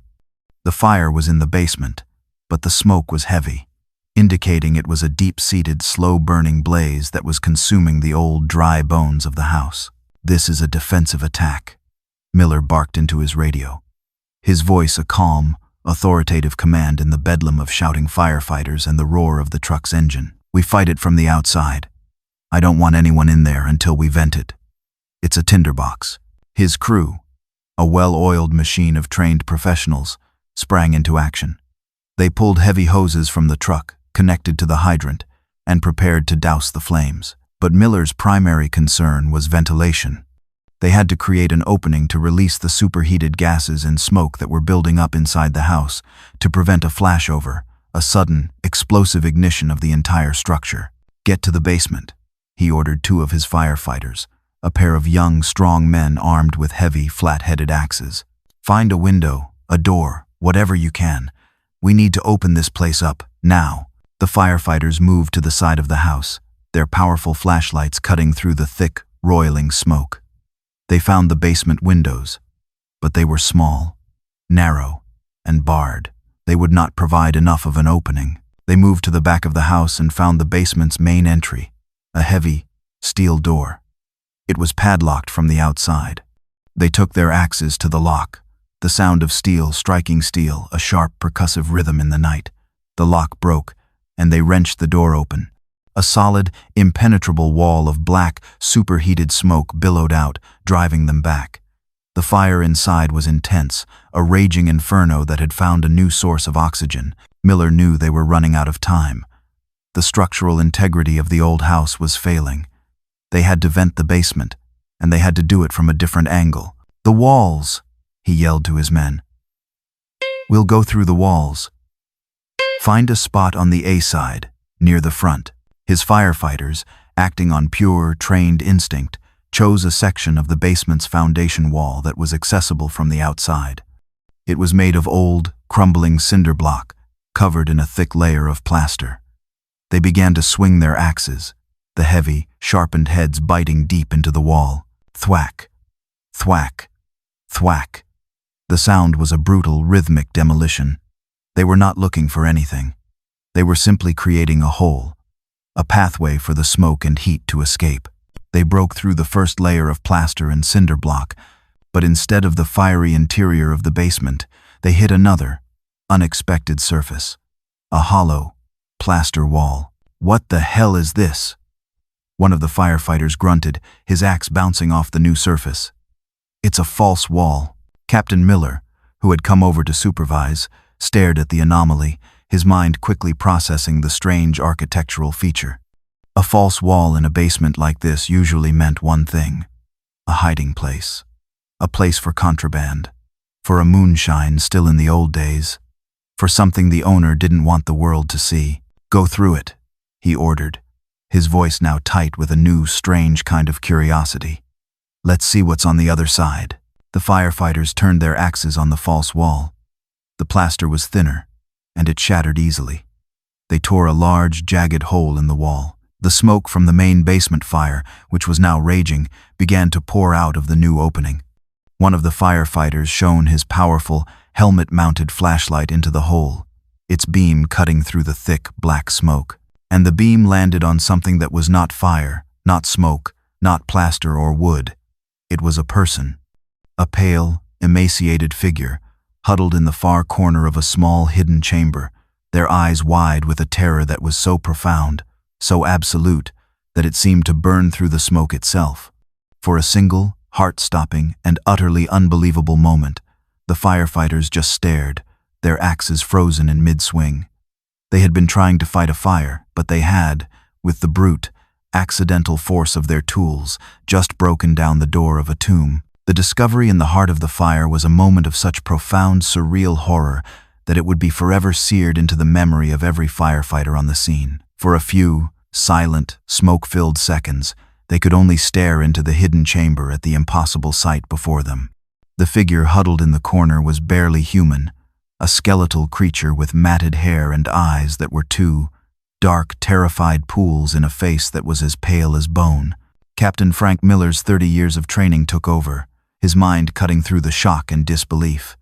The fire was in the basement, but the smoke was heavy, indicating it was a deep-seated, slow-burning blaze that was consuming the old, dry bones of the house. "This is a defensive attack," Miller barked into his radio, his voice a calm, authoritative command in the bedlam of shouting firefighters and the roar of the truck's engine. "We fight it from the outside. I don't want anyone in there until we vent it. It's a tinderbox." His crew, a well-oiled machine of trained professionals, sprang into action. They pulled heavy hoses from the truck, connected to the hydrant, and prepared to douse the flames. But Miller's primary concern was ventilation. They had to create an opening to release the superheated gases and smoke that were building up inside the house to prevent a flashover, a sudden, explosive ignition of the entire structure. "Get to the basement," he ordered 2 of his firefighters, a pair of young, strong men armed with heavy, flat-headed axes. "Find a window, a door, whatever you can. We need to open this place up, now." The firefighters moved to the side of the house, their powerful flashlights cutting through the thick, roiling smoke. They found the basement windows, but they were small, narrow, and barred. They would not provide enough of an opening. They moved to the back of the house and found the basement's main entry, a heavy, steel door. It was padlocked from the outside. They took their axes to the lock, the sound of steel striking steel, a sharp, percussive rhythm in the night. The lock broke, and they wrenched the door open. A solid, impenetrable wall of black, superheated smoke billowed out, driving them back. The fire inside was intense, a raging inferno that had found a new source of oxygen. Miller knew they were running out of time. The structural integrity of the old house was failing. They had to vent the basement, and they had to do it from a different angle. "The walls!" he yelled to his men. "We'll go through the walls. Find a spot on the A side, near the front." His firefighters, acting on pure, trained instinct, chose a section of the basement's foundation wall that was accessible from the outside. It was made of old, crumbling cinder block, covered in a thick layer of plaster. They began to swing their axes, the heavy, sharpened heads biting deep into the wall. Thwack, thwack, thwack. The sound was a brutal, rhythmic demolition. They were not looking for anything. They were simply creating a hole, a pathway for the smoke and heat to escape. They broke through the first layer of plaster and cinder block, but instead of the fiery interior of the basement, they hit another, unexpected surface. A hollow, plaster wall. "What the hell is this?" One of the firefighters grunted, his axe bouncing off the new surface. "It's a false wall." Captain Miller, who had come over to supervise, stared at the anomaly, his mind quickly processing the strange architectural feature. A false wall in a basement like this usually meant one thing: a hiding place. A place for contraband, for a moonshine still in the old days, for something the owner didn't want the world to see. "Go through it," he ordered, his voice now tight with a new, strange kind of curiosity. "Let's see what's on the other side." The firefighters turned their axes on the false wall. The plaster was thinner, and it shattered easily. They tore a large, jagged hole in the wall. The smoke from the main basement fire, which was now raging, began to pour out of the new opening. One of the firefighters shone his powerful, helmet-mounted flashlight into the hole, its beam cutting through the thick, black smoke. And the beam landed on something that was not fire, not smoke, not plaster or wood. It was a person. A pale, emaciated figure, huddled in the far corner of a small, hidden chamber, their eyes wide with a terror that was so profound, so absolute, that it seemed to burn through the smoke itself. For a single, heart-stopping, and utterly unbelievable moment, the firefighters just stared, their axes frozen in mid-swing. They had been trying to fight a fire, but they had, with the brute, accidental force of their tools, just broken down the door of a tomb. The discovery in the heart of the fire was a moment of such profound, surreal horror that it would be forever seared into the memory of every firefighter on the scene. For a few, silent, smoke-filled seconds, they could only stare into the hidden chamber at the impossible sight before them. The figure huddled in the corner was barely human, a skeletal creature with matted hair and eyes that were two dark, terrified pools in a face that was as pale as bone. Captain Frank Miller's 30 years of training took over, his mind cutting through the shock and disbelief.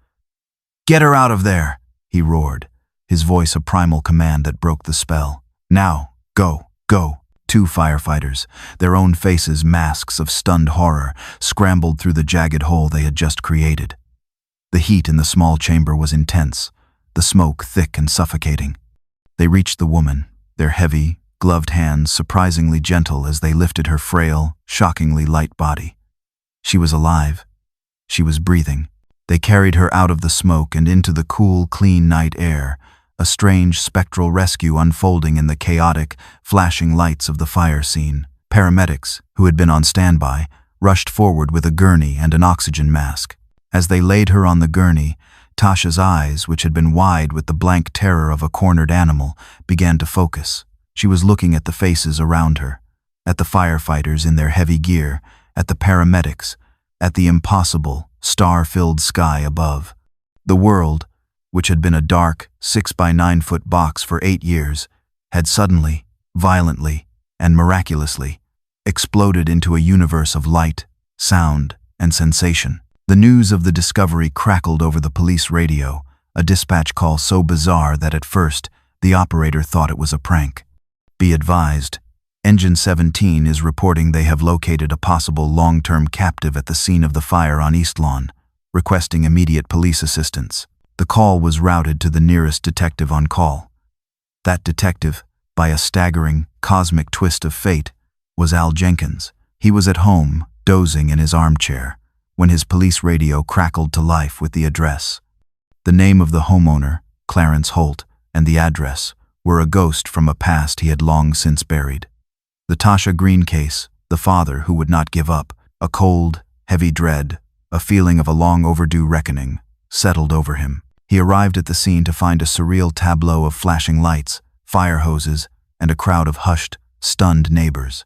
"Get her out of there!" he roared, his voice a primal command that broke the spell. "Now, go, go!" Two firefighters, their own faces masks of stunned horror, scrambled through the jagged hole they had just created. The heat in the small chamber was intense, the smoke thick and suffocating. They reached the woman, their heavy, gloved hands surprisingly gentle as they lifted her frail, shockingly light body. She was alive. She was breathing. They carried her out of the smoke and into the cool, clean night air, a strange spectral rescue unfolding in the chaotic, flashing lights of the fire scene. Paramedics, who had been on standby, rushed forward with a gurney and an oxygen mask. As they laid her on the gurney, Tasha's eyes, which had been wide with the blank terror of a cornered animal, began to focus. She was looking at the faces around her, at the firefighters in their heavy gear, at the paramedics, at the impossible, star-filled sky above. The world, which had been a dark, 6-by-9-foot box for 8 years, had suddenly, violently, and miraculously exploded into a universe of light, sound, and sensation. The news of the discovery crackled over the police radio, a dispatch call so bizarre that at first, the operator thought it was a prank. "Be advised, Engine 17 is reporting they have located a possible long-term captive at the scene of the fire on East Lawn, requesting immediate police assistance." The call was routed to the nearest detective on call. That detective, by a staggering, cosmic twist of fate, was Al Jenkins. He was at home, dozing in his armchair, when his police radio crackled to life with the address. The name of the homeowner, Clarence Holt, and the address were a ghost from a past he had long since buried. The Tasha Green case, the father who would not give up, a cold, heavy dread, a feeling of a long overdue reckoning, settled over him. He arrived at the scene to find a surreal tableau of flashing lights, fire hoses, and a crowd of hushed, stunned neighbors.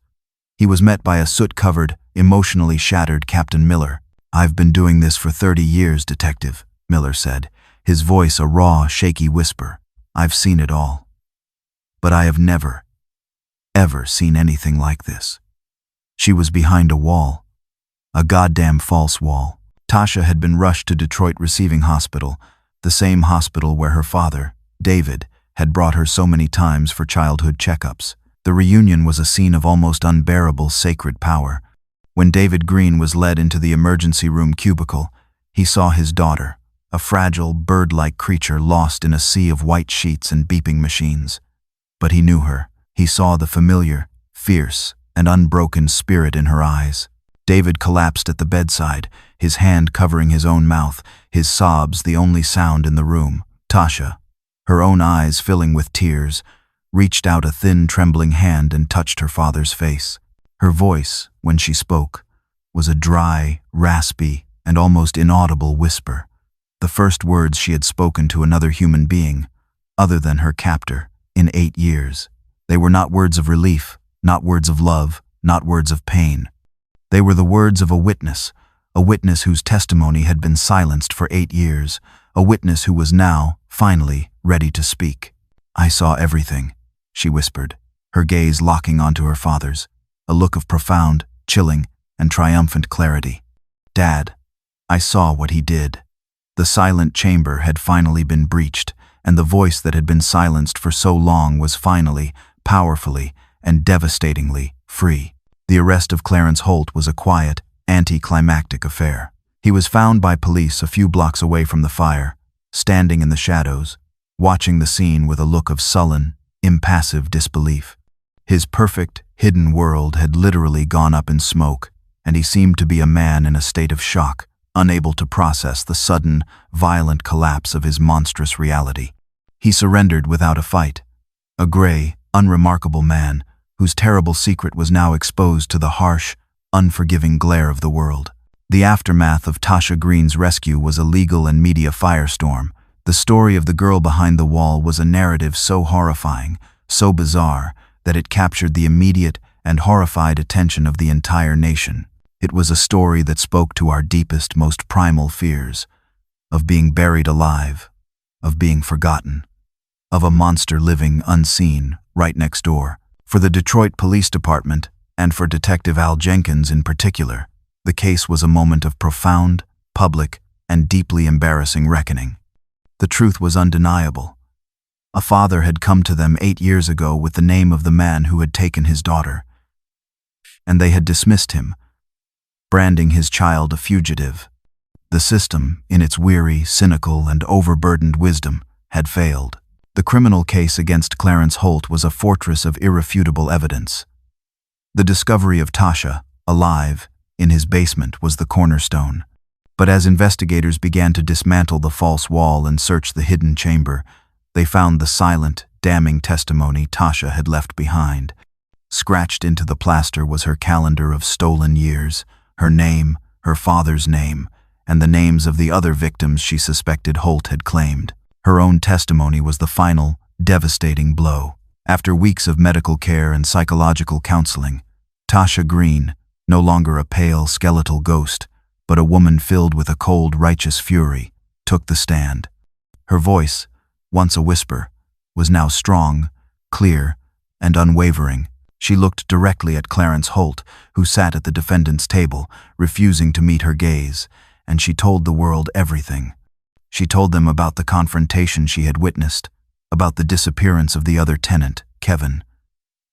He was met by a soot-covered, emotionally shattered Captain Miller. "I've been doing this for 30 years, Detective," Miller said, his voice a raw, shaky whisper. "I've seen it all. But I have never, ever seen anything like this." She was behind a wall. A goddamn false wall. Tasha had been rushed to Detroit Receiving Hospital, the same hospital where her father, David, had brought her so many times for childhood checkups. The reunion was a scene of almost unbearable sacred power. When David Green was led into the emergency room cubicle, he saw his daughter, a fragile, bird-like creature lost in a sea of white sheets and beeping machines. But he knew her. He saw the familiar, fierce, and unbroken spirit in her eyes. David collapsed at the bedside, his hand covering his own mouth, his sobs the only sound in the room. Tasha, her own eyes filling with tears, reached out a thin, trembling hand and touched her father's face. Her voice, when she spoke, was a dry, raspy, and almost inaudible whisper. The first words she had spoken to another human being, other than her captor, in 8 years. They were not words of relief, not words of love, not words of pain. They were the words of a witness, a witness whose testimony had been silenced for 8 years, a witness who was now, finally, ready to speak. "I saw everything," she whispered, her gaze locking onto her father's, a look of profound, chilling, and triumphant clarity. "Dad, I saw what he did." The silent chamber had finally been breached, and the voice that had been silenced for so long was finally, powerfully, and devastatingly free. The arrest of Clarence Holt was a quiet, anticlimactic affair. He was found by police a few blocks away from the fire, standing in the shadows, watching the scene with a look of sullen, impassive disbelief. His perfect, hidden world had literally gone up in smoke, and he seemed to be a man in a state of shock, unable to process the sudden, violent collapse of his monstrous reality. He surrendered without a fight, a gray, unremarkable man whose terrible secret was now exposed to the harsh, unforgiving glare of the world. The aftermath of Tasha Green's rescue was a legal and media firestorm. The story of the girl behind the wall was a narrative so horrifying, so bizarre, that it captured the immediate and horrified attention of the entire nation. It was a story that spoke to our deepest, most primal fears, of being buried alive, of being forgotten, of a monster living unseen right next door. For the Detroit Police Department, and for Detective Al Jenkins in particular, the case was a moment of profound, public, and deeply embarrassing reckoning. The truth was undeniable. A father had come to them 8 years ago with the name of the man who had taken his daughter, and they had dismissed him, branding his child a fugitive. The system, in its weary, cynical, and overburdened wisdom, had failed. The criminal case against Clarence Holt was a fortress of irrefutable evidence. The discovery of Tasha, alive, in his basement was the cornerstone. But as investigators began to dismantle the false wall and search the hidden chamber, they found the silent, damning testimony Tasha had left behind. Scratched into the plaster was her calendar of stolen years, her name, her father's name, and the names of the other victims she suspected Holt had claimed. Her own testimony was the final, devastating blow. After weeks of medical care and psychological counseling, Tasha Green, no longer a pale, skeletal ghost, but a woman filled with a cold, righteous fury, took the stand. Her voice, once a whisper, was now strong, clear, and unwavering. She looked directly at Clarence Holt, who sat at the defendant's table, refusing to meet her gaze, and she told the world everything. She told them about the confrontation she had witnessed, about the disappearance of the other tenant, Kevin.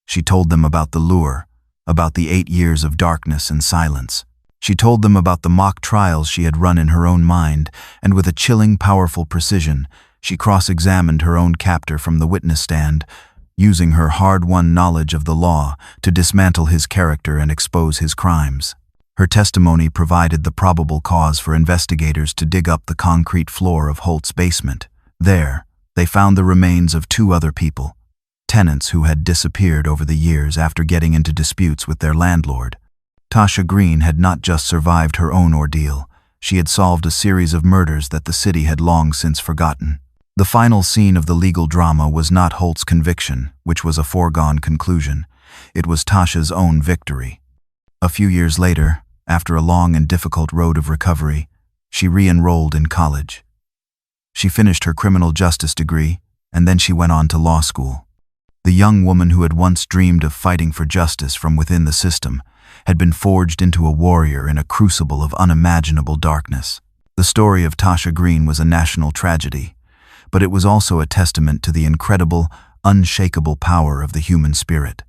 She told them about the lure, about the 8 years of darkness and silence. She told them about the mock trials she had run in her own mind, and with a chilling, powerful precision, she cross-examined her own captor from the witness stand, using her hard-won knowledge of the law to dismantle his character and expose his crimes. Her testimony provided the probable cause for investigators to dig up the concrete floor of Holt's basement. There, they found the remains of 2 other people, tenants who had disappeared over the years after getting into disputes with their landlord. Tasha Green had not just survived her own ordeal, she had solved a series of murders that the city had long since forgotten. The final scene of the legal drama was not Holt's conviction, which was a foregone conclusion. It was Tasha's own victory. A few years later, after a long and difficult road of recovery, she re-enrolled in college. She finished her criminal justice degree, and then she went on to law school. The young woman who had once dreamed of fighting for justice from within the system had been forged into a warrior in a crucible of unimaginable darkness. The story of Tasha Green was a national tragedy, but it was also a testament to the incredible, unshakable power of the human spirit.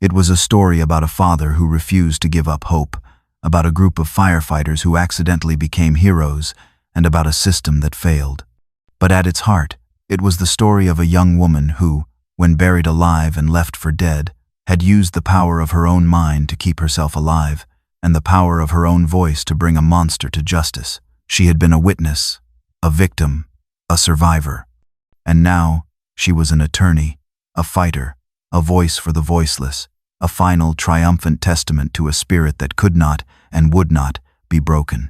It was a story about a father who refused to give up hope, about a group of firefighters who accidentally became heroes, and about a system that failed. But at its heart, it was the story of a young woman who, when buried alive and left for dead, had used the power of her own mind to keep herself alive, and the power of her own voice to bring a monster to justice. She had been a witness, a victim, a survivor. And now, she was an attorney, a fighter, a voice for the voiceless, a final, triumphant testament to a spirit that could not and would not be broken.